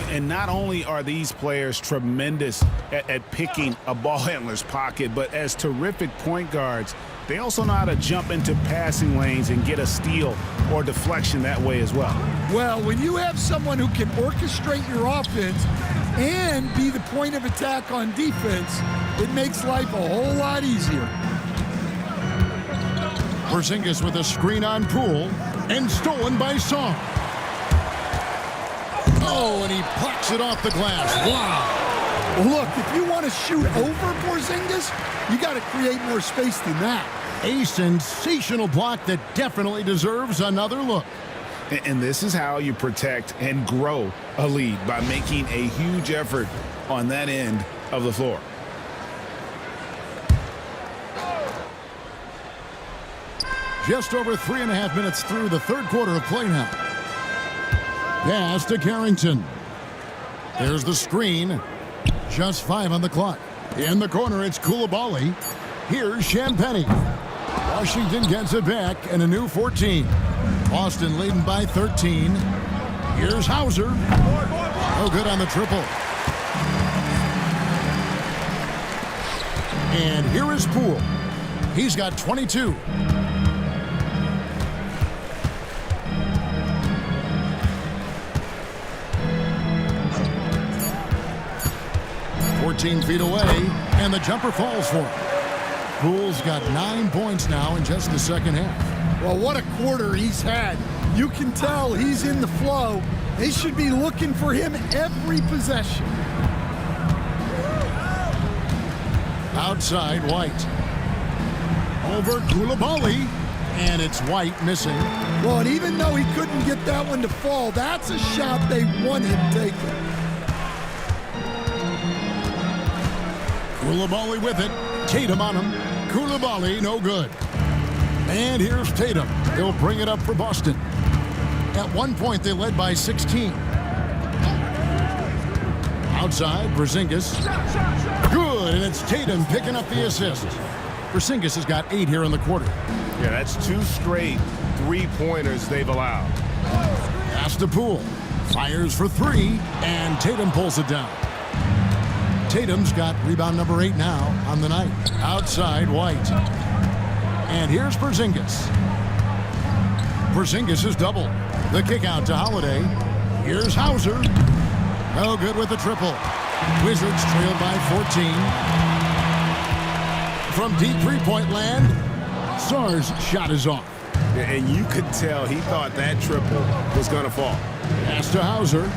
And not only are these players tremendous at picking a ball handler's pocket, but as terrific point guards, they also know how to jump into passing lanes and get a steal or deflection that way as well. Well, when you have someone who can orchestrate your offense and be the point of attack on defense, it makes life a whole lot easier. Porzingis with a screen on Poole and stolen by Song. Oh, and he plucks it off the glass. Wow. Well, look, if you want to shoot over Porzingis, you got to create more space than that. A sensational block that definitely deserves another look. And this is how you protect and grow a lead, by making a huge effort on that end of the floor. Just over 3.5 minutes through the third quarter of play now. Pass to Carrington. There's the screen. Just 5 on the clock. In the corner, it's Coulibaly. Here's Champagnie. Washington gets it back and a new 14. Boston leading by 13. Here's Hauser. No good on the triple. And here is Poole. He's got 22. Feet away, and the jumper falls for him. Poole's got 9 points now in just the second half. Well, what a quarter he's had. You can tell he's in the flow. They should be looking for him every possession. Outside, White. Over Coulibaly, and it's White missing. Well, and even though he couldn't get that one to fall, that's a shot they want him taking. Coulibaly with it. Tatum on him. Coulibaly, no good. And here's Tatum. He'll bring it up for Boston. At one point, they led by 16. Outside, Porzingis. Good, and it's Tatum picking up the assist. Porzingis has got 8 here in the quarter. Yeah, that's 2 straight three-pointers they've allowed. Pass to Poole. Fires for 3, and Tatum pulls it down. Tatum's got rebound number 8 now on the night. Outside, White. And here's Porzingis. Porzingis is double. The kick out to Holiday. Here's Hauser. No good with the triple. Wizards trailed by 14. From deep three-point land, Sarr's shot is off. And you could tell he thought that triple was going to fall. Pass to Hauser.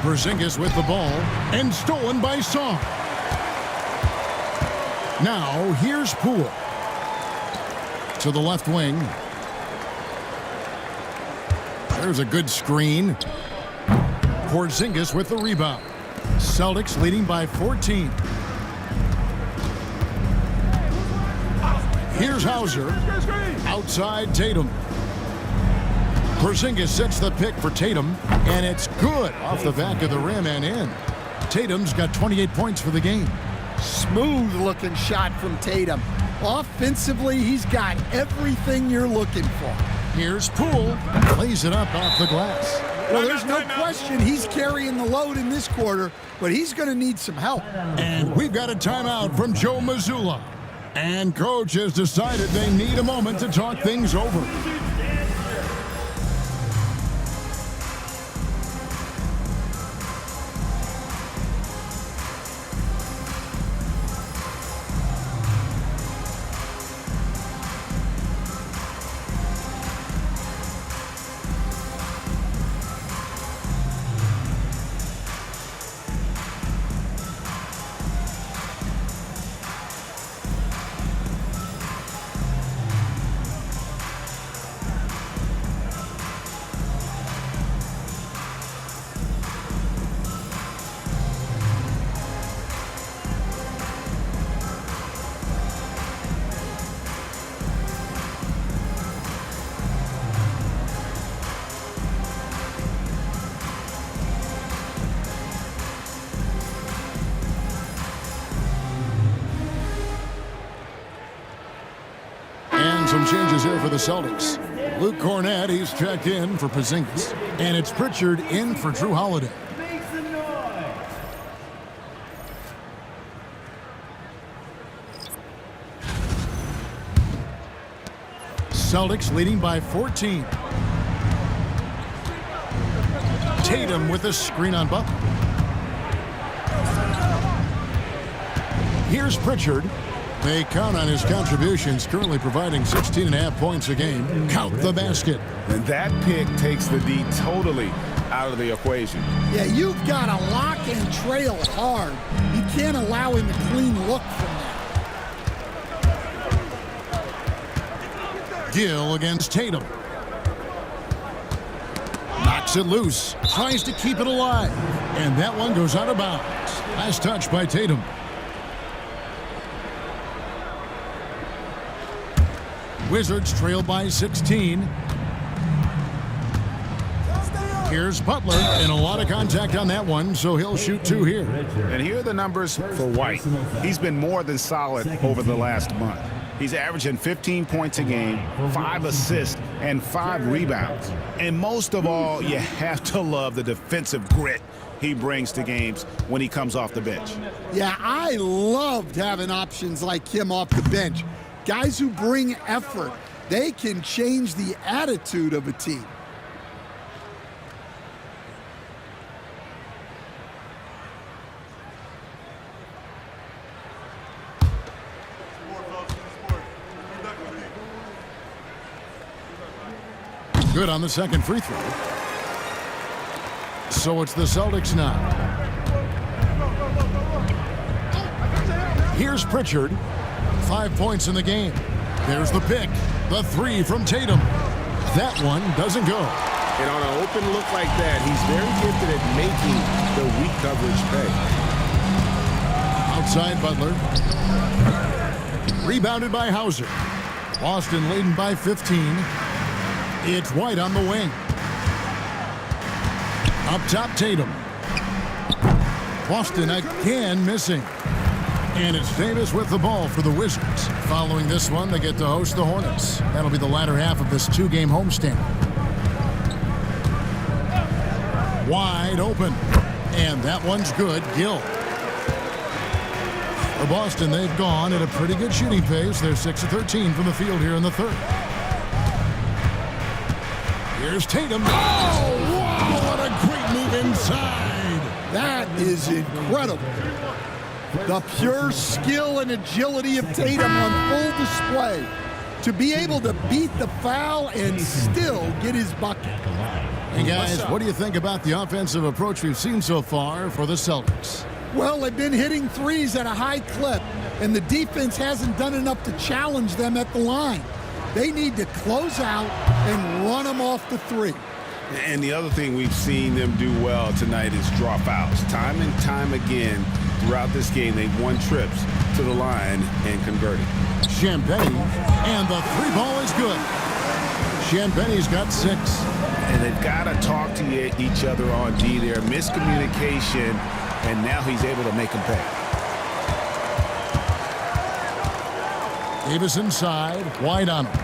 Porzingis with the ball, and stolen by Song. Now, here's Poole. To the left wing. There's a good screen. Porzingis with the rebound. Celtics leading by 14. Here's Hauser. Outside Tatum. Porzingis sets the pick for Tatum, and it's good off the back of the rim and in. Tatum's got 28 points for the game. Smooth looking shot from Tatum. Offensively, he's got everything you're looking for. Here's Poole. Lays it up off the glass. Well, there's no question he's carrying the load in this quarter, but he's going to need some help. And we've got a timeout from Joe Mazzulla. And coach has decided they need a moment to talk things over. Some changes here for the Celtics. Luke Cornett, he's checked in for Porzingis. And it's Pritchard in for Drew Holiday. Celtics leading by 14. Tatum with a screen on Butler. Here's Pritchard. They count on his contributions, currently providing 16.5 points a game. Count the basket. And that pick takes the D totally out of the equation. Yeah, you've got to lock and trail hard. You can't allow him a clean look from that. Gill against Tatum. Knocks it loose. Tries to keep it alive. And that one goes out of bounds. Last touch by Tatum. Wizards trail by 16. Here's Butler, and a lot of contact on that one, so he'll shoot 2 here. And here are the numbers for White. He's been more than solid over the last month. He's averaging 15 points a game, 5 assists, and 5 rebounds. And most of all, you have to love the defensive grit he brings to games when he comes off the bench. Yeah, I loved having options like him off the bench. Guys who bring effort, they can change the attitude of a team. Good on the second free throw. So it's the Celtics now. Here's Pritchard. 5 points in the game. There's the pick. The 3 from Tatum. That one doesn't go. And on an open look like that, he's very gifted at making the weak coverage pay. Outside Butler. Rebounded by Hauser. Boston leading by 15. It's White on the wing. Up top, Tatum. Boston again missing. And it's Davis with the ball for the Wizards. Following this one, they get to host the Hornets. That'll be the latter half of this 2-game homestand. Wide open. And that one's good. Gill. For Boston, they've gone at a pretty good shooting pace. They're 6 of 13 from the field here in the third. Here's Tatum. Oh, wow, what a great move inside. That is incredible. The pure skill and agility of Tatum on full display. To be able to beat the foul and still get his bucket. Hey guys, what do you think about the offensive approach we've seen so far for the Celtics? Well, they've been hitting threes at a high clip, and the defense hasn't done enough to challenge them at the line. They need to close out and run them off the 3. And the other thing we've seen them do well tonight is draw fouls. Time and time again throughout this game, they've won trips to the line and converted. Champagnie, and the three ball is good. Champagnie's got 6. And they've got to talk to each other on D there. Miscommunication, and now he's able to make them pay. Davis inside, wide on him.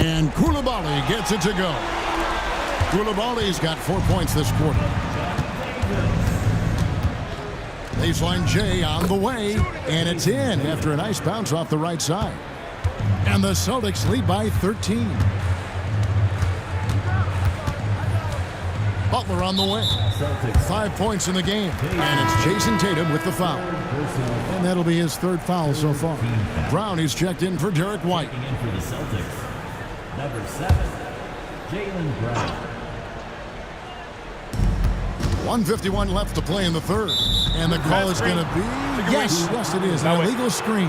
And Koulibaly gets it to go. Koulibaly's got 4 points this quarter. Baseline J on the way, and it's in after a nice bounce off the right side. And the Celtics lead by 13. Butler on the way. 5 points in the game, and it's Jason Tatum with the foul. And that'll be his 3rd foul so far. Brown is checked in for Derek White. Checking in for the Celtics. Number 7, Jaylen Brown. 1:51 left to play in the 3rd. And the call is going to be, yes, it is, an illegal screen.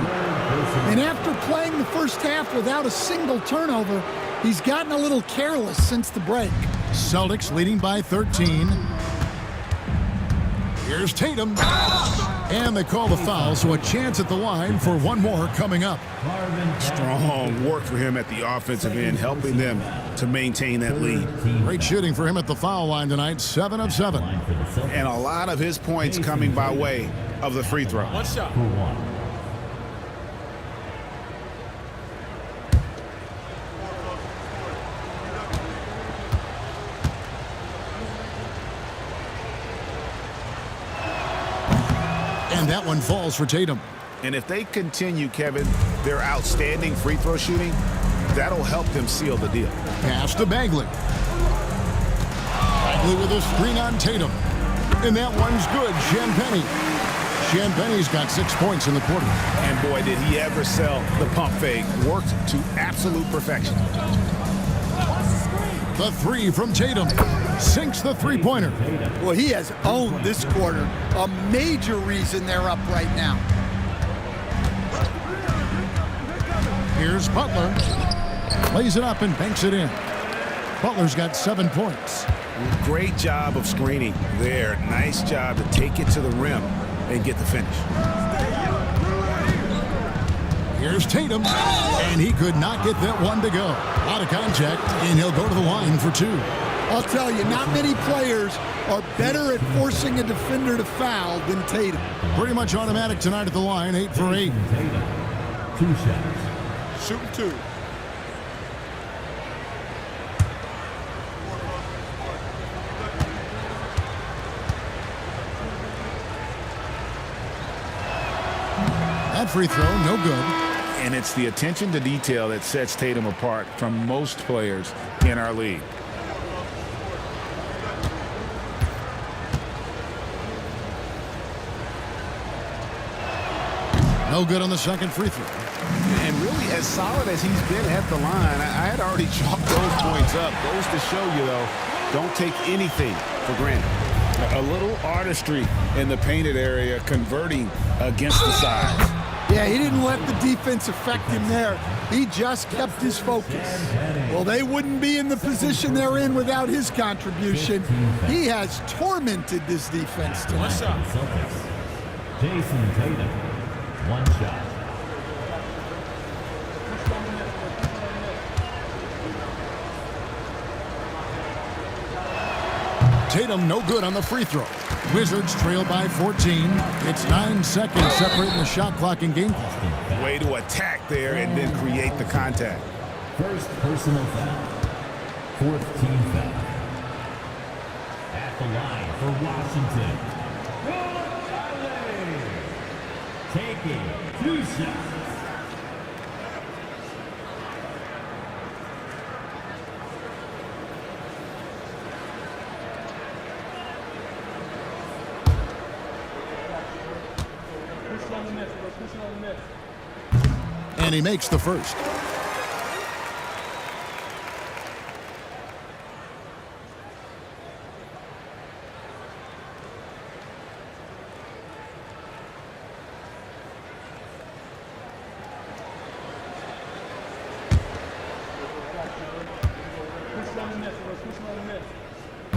And after playing the first half without a single turnover, he's gotten a little careless since the break. Celtics leading by 13. Here's Tatum. And they call the foul, so a chance at the line for one more coming up. Strong work for him at the offensive end, helping them to maintain that lead. Great shooting for him at the foul line tonight, 7 of 7. And a lot of his points coming by way of the free throw. One shot. And that one falls for Tatum. And if they continue, Kevin, their outstanding free throw shooting, that'll help them seal the deal. Pass to Bagley. Bagley with a screen on Tatum. And that one's good. Champagnie's got 6 points in the quarter. And boy, did he ever sell the pump fake. Worked to absolute perfection. The 3 from Tatum. Sinks the three-pointer. Well, he has owned this quarter. A major reason they're up right now. Here's Butler. Lays it up and banks it in. Butler's got 7 points. Great job of screening there. Nice job to take it to the rim and get the finish. Here's Tatum, and he could not get that one to go. Out of contact, and he'll go to the line for 2. I'll tell you, not many players are better at forcing a defender to foul than Tatum. Pretty much automatic tonight at the line, 8 for 8. 2 shots. Shooting 2. That free throw, no good. And it's the attention to detail that sets Tatum apart from most players in our league. No good on the second free throw. And really, as solid as he's been at the line, I had already chalked those points up. Goes to show you, though, don't take anything for granted. A little artistry in the painted area, converting against the sides. Yeah, he didn't let the defense affect him there. He just kept his focus. Well, they wouldn't be in the position they're in without his contribution. He has tormented this defense tonight. One shot. Celtics. Jason Tatum. 1 shot. Tatum no good on the free throw. Wizards trail by 14. It's 9 seconds separating the shot clock and game clock. Way to attack there and then create the contact. First personal foul. 4th team foul. At the line for Washington. Taking 2 shots. And he makes the first.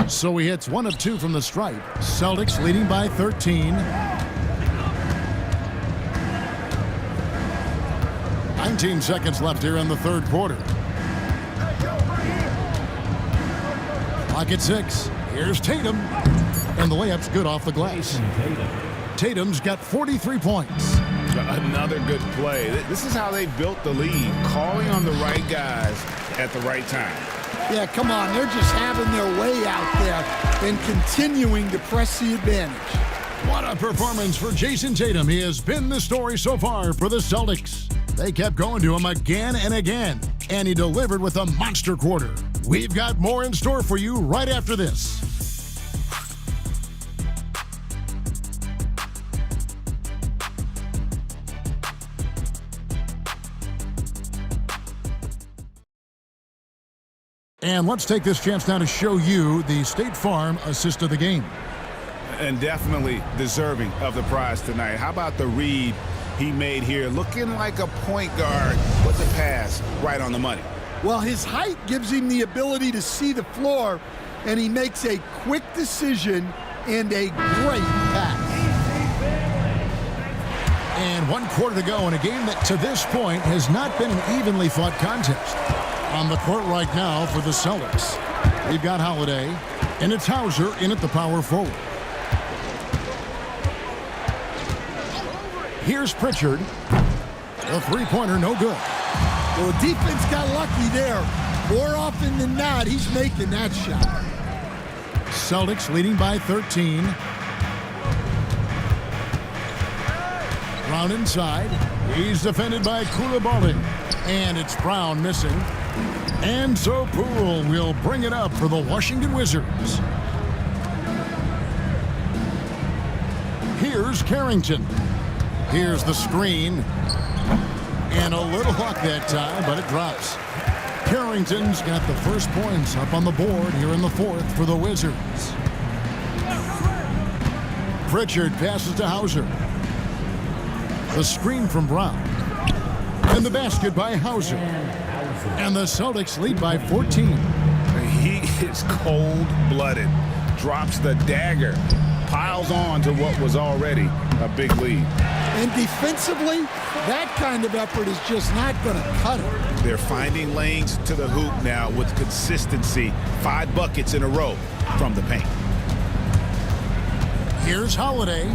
So he hits 1 of 2 from the stripe. Celtics leading by 13. 19 seconds left here in the third quarter. Clock at 6. Here's Tatum. And the layup's good off the glass. Tatum's got 43 points. Another good play. This is how they built the lead, calling on the right guys at the right time. Yeah, come on. They're just having their way out there and continuing to press the advantage. What a performance for Jason Tatum. He has been the story so far for the Celtics. They kept going to him again and again, and he delivered with a monster quarter. We've got more in store for you right after this. And let's take this chance now to show you the State Farm assist of the game. And definitely deserving of the prize tonight. How about the read he made here? Looking like a point guard, but the pass right on the money. Well, his height gives him the ability to see the floor, and he makes a quick decision and a great pass. And 1 quarter to go in a game that to this point has not been an evenly fought contest. On the court right now for the Celtics, we've got Holiday, and it's Hauser in at the power forward. Here's Pritchard. The three-pointer, no good. Well, the defense got lucky there. More often than not, he's making that shot. Celtics leading by 13. Brown inside. He's defended by Koulibaly. And it's Brown missing. And so Poole will bring it up for the Washington Wizards. Here's Carrington. Here's the screen. And a little luck that time, but it drops. Carrington's got the first points up on the board here in the fourth for the Wizards. Pritchard passes to Hauser. The screen from Brown. And the basket by Hauser. And the Celtics lead by 14. He is cold-blooded. Drops the dagger. Piles on to what was already a big lead. And defensively, that kind of effort is just not going to cut it. They're finding lanes to the hoop now with consistency. 5 buckets in a row from the paint. Here's Holiday.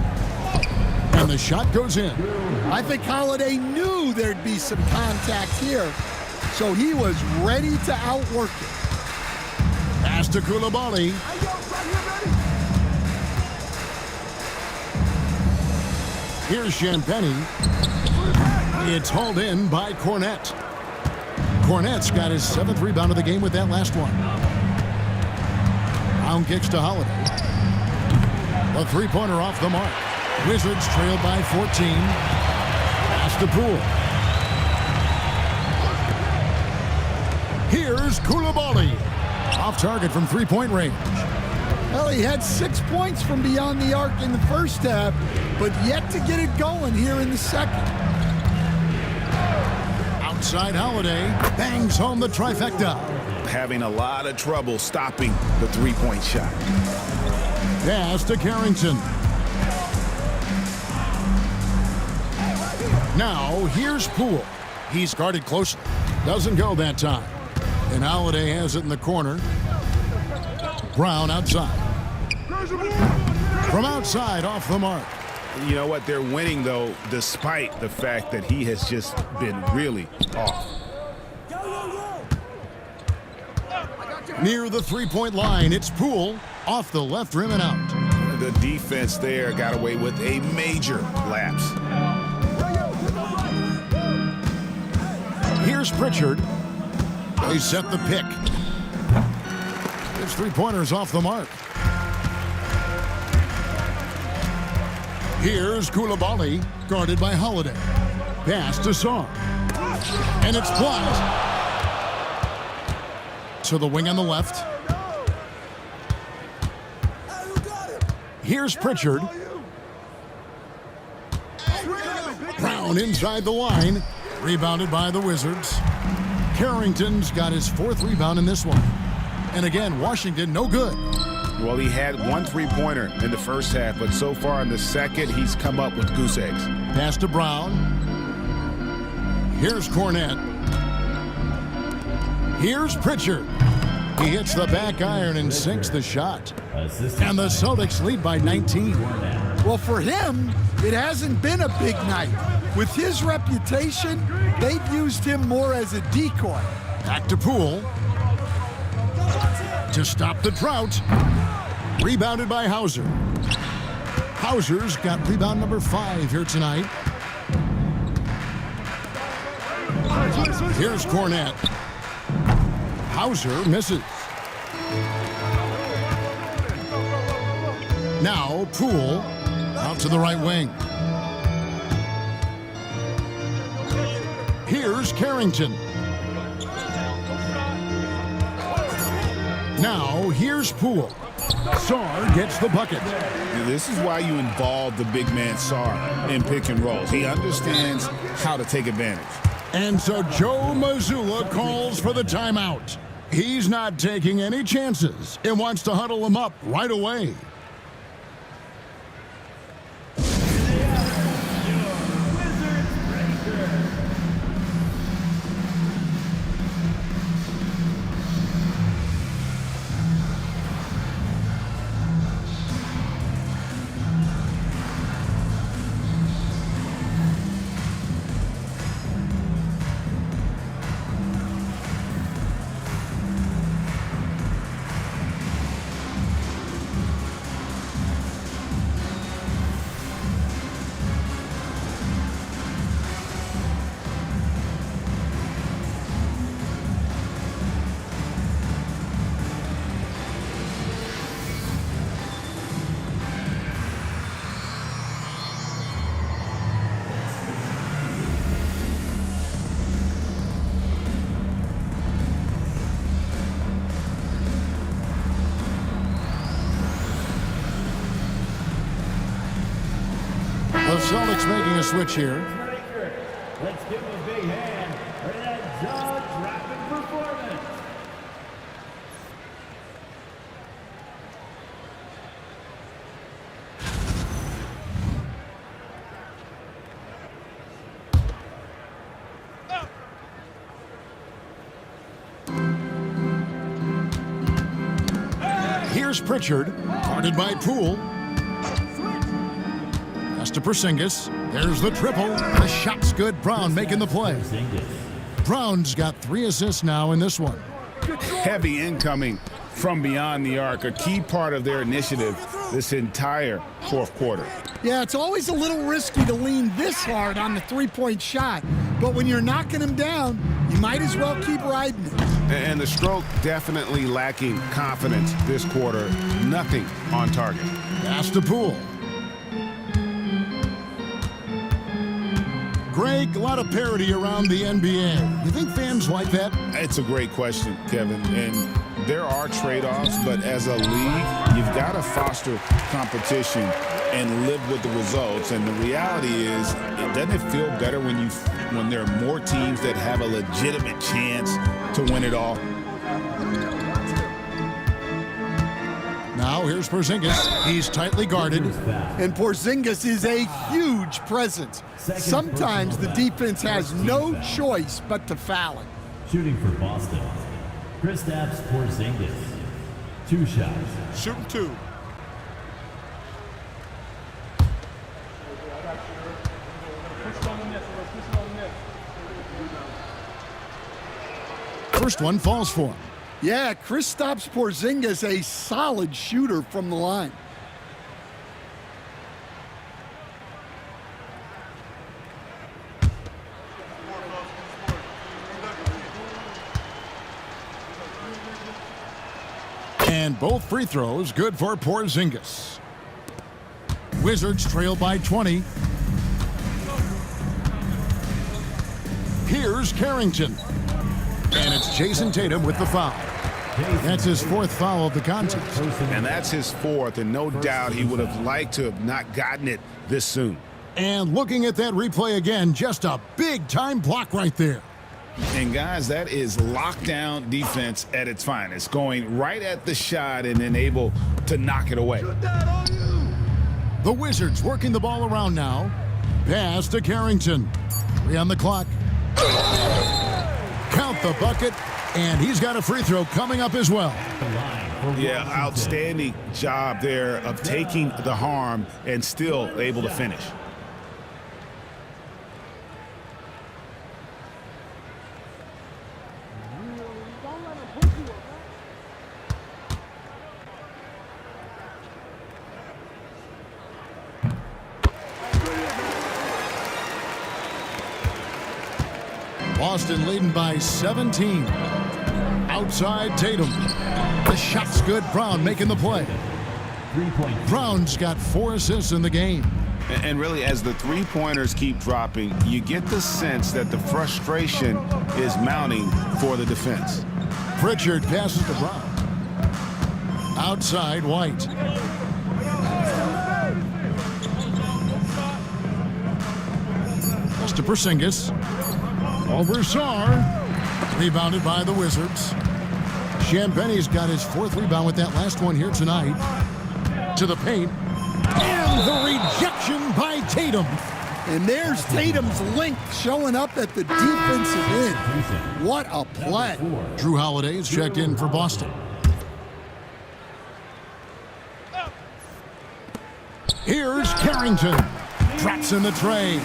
And the shot goes in. I think Holiday knew there'd be some contact here, so he was ready to outwork it. Pass to Koulibaly. Here's Champagny. It's hauled in by Cornette. Cornette's got his 7th rebound of the game with that last one. Brown kicks to Holiday. The three-pointer off the mark. Wizards trailed by 14. Pass to Poole. Here's Koulibaly. Off target from three-point range. Well, he had 6 points from beyond the arc in the first half, but yet to get it going here in the second. Outside Holiday bangs home the trifecta. Having a lot of trouble stopping the three-point shot. Pass to Carrington. Now, here's Poole. He's guarded closely. Doesn't go that time. And Holiday has it in the corner. Brown outside. From outside, off the mark. You know what? They're winning, though, despite the fact that he has just been really off. Near the three-point line, it's Poole. Off the left rim and out. The defense there got away with a major lapse. Here's Pritchard. They set the pick. His three-pointer's off the mark. Here's Koulibaly, guarded by Holiday. Pass to Song. And it's blocked. To the wing on the left. Here's Pritchard. Brown inside the line. Rebounded by the Wizards. Carrington's got his 4th rebound in this one. And again, Washington, no good. Well, he had 1 three-pointer in the first half, but so far in the second, he's come up with goose eggs. Pass to Brown. Here's Cornette. Here's Pritchard. He hits the back iron and sinks the shot. And the Celtics lead by 19. Well, for him, it hasn't been a big night. With his reputation, they've used him more as a decoy. Back to Poole. To stop the drought. Rebounded by Hauser. Hauser's got rebound number 5 here tonight. Here's Cornette. Hauser misses. Now Poole out to the right wing. Here's Carrington. Now here's Poole. Sarr gets the bucket. This is why you involve the big man Sarr in pick and rolls. He understands how to take advantage. And so Joe Mazzulla calls for the timeout. He's not taking any chances and wants to huddle him up right away. The Celtics making a switch here. Let's give him a big hand for that jaw-dropping performance. Here's Pritchard, guarded by Poole. Pass to Porzingis. There's the triple. The shot's good. Brown making the play. Brown's got 3 assists now in this one. Heavy incoming from beyond the arc, a key part of their initiative this entire fourth quarter. Yeah, it's always a little risky to lean this hard on the three-point shot, but when you're knocking them down, you might as well keep riding it. And the stroke definitely lacking confidence this quarter. Nothing on target. Pass to Poole. Greg, a lot of parity around the NBA. You think fans like that? It's a great question, Kevin. And there are trade-offs, but as a league, you've got to foster competition and live with the results. And the reality is, doesn't it feel better when there are more teams that have a legitimate chance to win it all? Now here's Porzingis. He's tightly guarded. And Porzingis is a huge presence. Sometimes the defense has no choice but to foul it. Shooting for Boston, Kristaps Porzingis. 2 shots. Shooting 2. First one falls for him. Yeah, Kristaps Porzingis, a solid shooter from the line. And both free throws good for Porzingis. Wizards trail by 20. Here's Carrington. And it's Jason Tatum with the foul. That's his 4th foul of the contest. And that's his 4th, and no doubt he would have liked to have not gotten it this soon. And looking at that replay again, just a big-time block right there. And guys, that is lockdown defense at its finest, going right at the shot and then able to knock it away. The Wizards working the ball around now. Pass to Carrington. 3 on the clock. Count the bucket, and he's got a free throw coming up as well. Yeah, outstanding job there of taking the harm and still able to finish. Boston leading by 17. Outside Tatum. The shot's good. Brown making the play. Brown's got 4 assists in the game. And really, as the three-pointers keep dropping, you get the sense that the frustration is mounting for the defense. Pritchard passes to Brown. Outside White. Pass to Porzingis. Over Sarr. Rebounded by the Wizards. Champagne's got his 4th rebound with that last one here tonight. To the paint. And the rejection by Tatum. And there's Tatum's length showing up at the defensive end. What a play. Drew Holiday is checked in for Boston. Here's Carrington. Drops in the tray.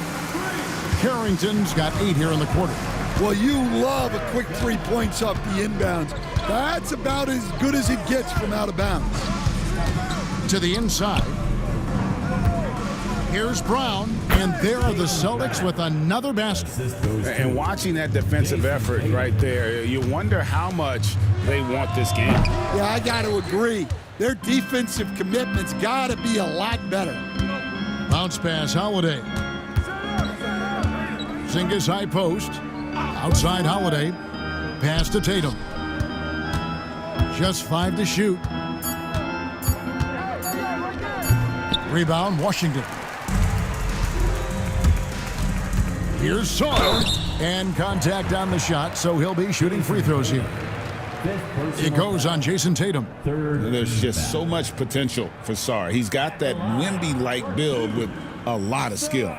Carrington's got 8 here in the quarter. Well, you love a quick 3 points off the inbounds. That's about as good as it gets from out of bounds. To the inside. Here's Brown, and there are the Celtics with another basket. And watching that defensive effort right there, you wonder how much they want this game. Yeah, I got to agree. Their defensive commitment's got to be a lot better. Bounce pass, Holiday. Porzingis high post. Outside Holiday. Pass to Tatum. Just 5 to shoot. Rebound, Washington. Here's Sawyer. And contact on the shot, so he'll be shooting free throws here. It goes on Jason Tatum. There's just so much potential for Sarr. He's got that Wemby-like build with a lot of skill.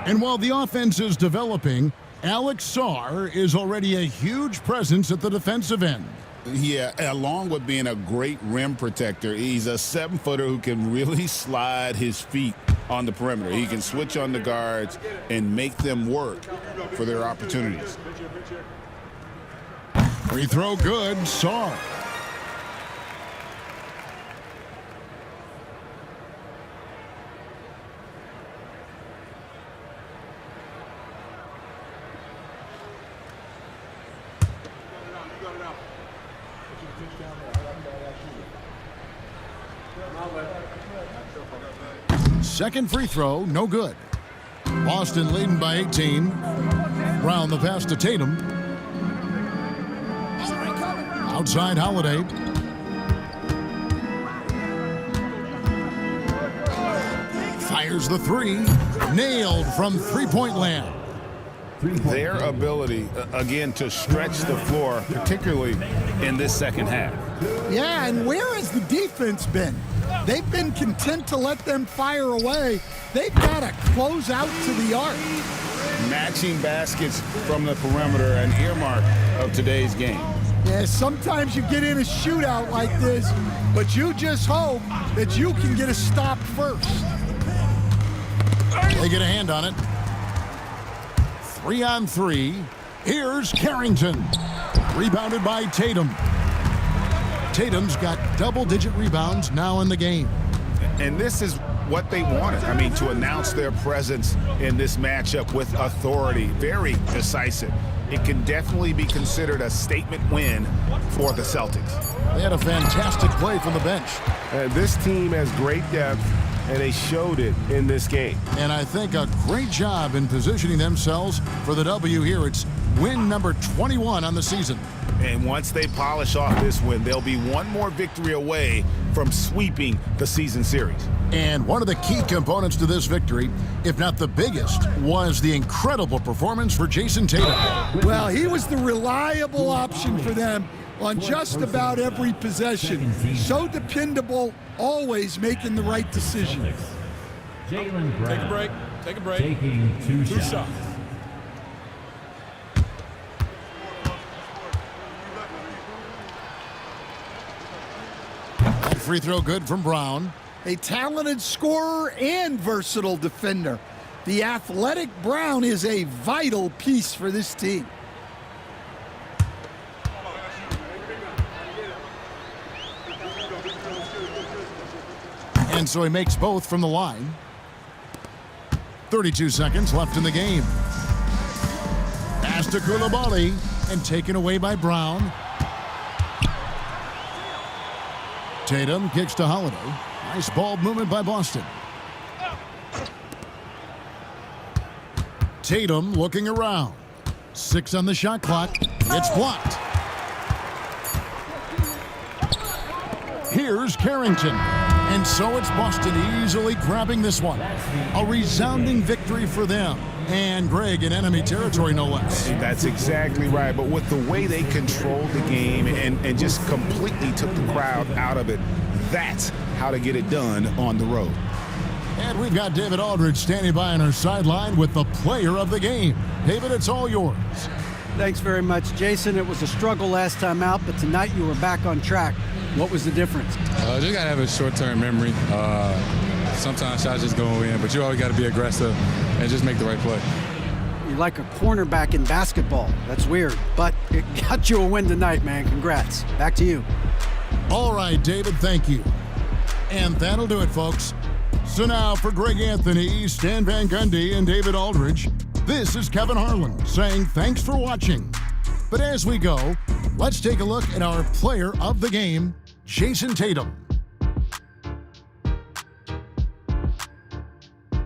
And while the offense is developing, Alex Sarr is already a huge presence at the defensive end. Yeah, along with being a great rim protector, he's a 7-footer who can really slide his feet on the perimeter. He can switch on the guards and make them work for their opportunities. Free throw good, Sarr. Second free throw, no good. Boston leading by 18. Brown the pass to Tatum. Outside Holiday. Fires the 3. Nailed from three-point land. Their ability, again, to stretch the floor, particularly in this second half. Yeah, and where has the defense been? They've been content to let them fire away. They've got to close out to the arc. Matching baskets from the perimeter, an earmark of today's game. Yeah, sometimes you get in a shootout like this, but you just hope that you can get a stop first. They get a hand on it. 3-on-3. Here's Carrington. Rebounded by Tatum. Tatum's got double-digit rebounds now in the game. And this is what they wanted. I mean, to announce their presence in this matchup with authority. Very decisive. It can definitely be considered a statement win for the Celtics. They had a fantastic play from the bench. This team has great depth, and they showed it in this game. And I think a great job in positioning themselves for the W here. It's win number 21 on the season. And once they polish off this win, they'll be one more victory away from sweeping the season series. And one of the key components to this victory, if not the biggest, was the incredible performance for Jason Tatum. Well, he was the reliable option for them on just about every possession. So dependable, always making the right decision. Jaylen Brown. Take a break. Take a break. Taking two shots. free throw good from Brown. A talented scorer and versatile defender. The athletic Brown is a vital piece for this team. And so he makes both from the line. 32 seconds left in the game. Pass to Koulibaly and taken away by Brown. Tatum kicks to Holiday. Nice ball movement by Boston. Tatum looking around. 6 on the shot clock. It's blocked. Here's Carrington. And so it's Boston easily grabbing this one. A resounding victory for them. And Greg in enemy territory, no less. That's exactly right. But with the way they controlled the game and just completely took the crowd out of it, that's how to get it done on the road. And we've got David Aldridge standing by on our sideline with the player of the game. David, it's all yours. Thanks very much, Jason. It was a struggle last time out, but tonight you were back on track. What was the difference? Just got to have a short-term memory. Sometimes shots just go in, but you always got to be aggressive and just make the right play. You're like a cornerback in basketball. That's weird, but it got you a win tonight, man. Congrats. Back to you. All right, David, thank you. And that'll do it, folks. So now for Greg Anthony, Stan Van Gundy, and David Aldridge, this is Kevin Harlan saying thanks for watching. But as we go, let's take a look at our player of the game, Jason Tatum.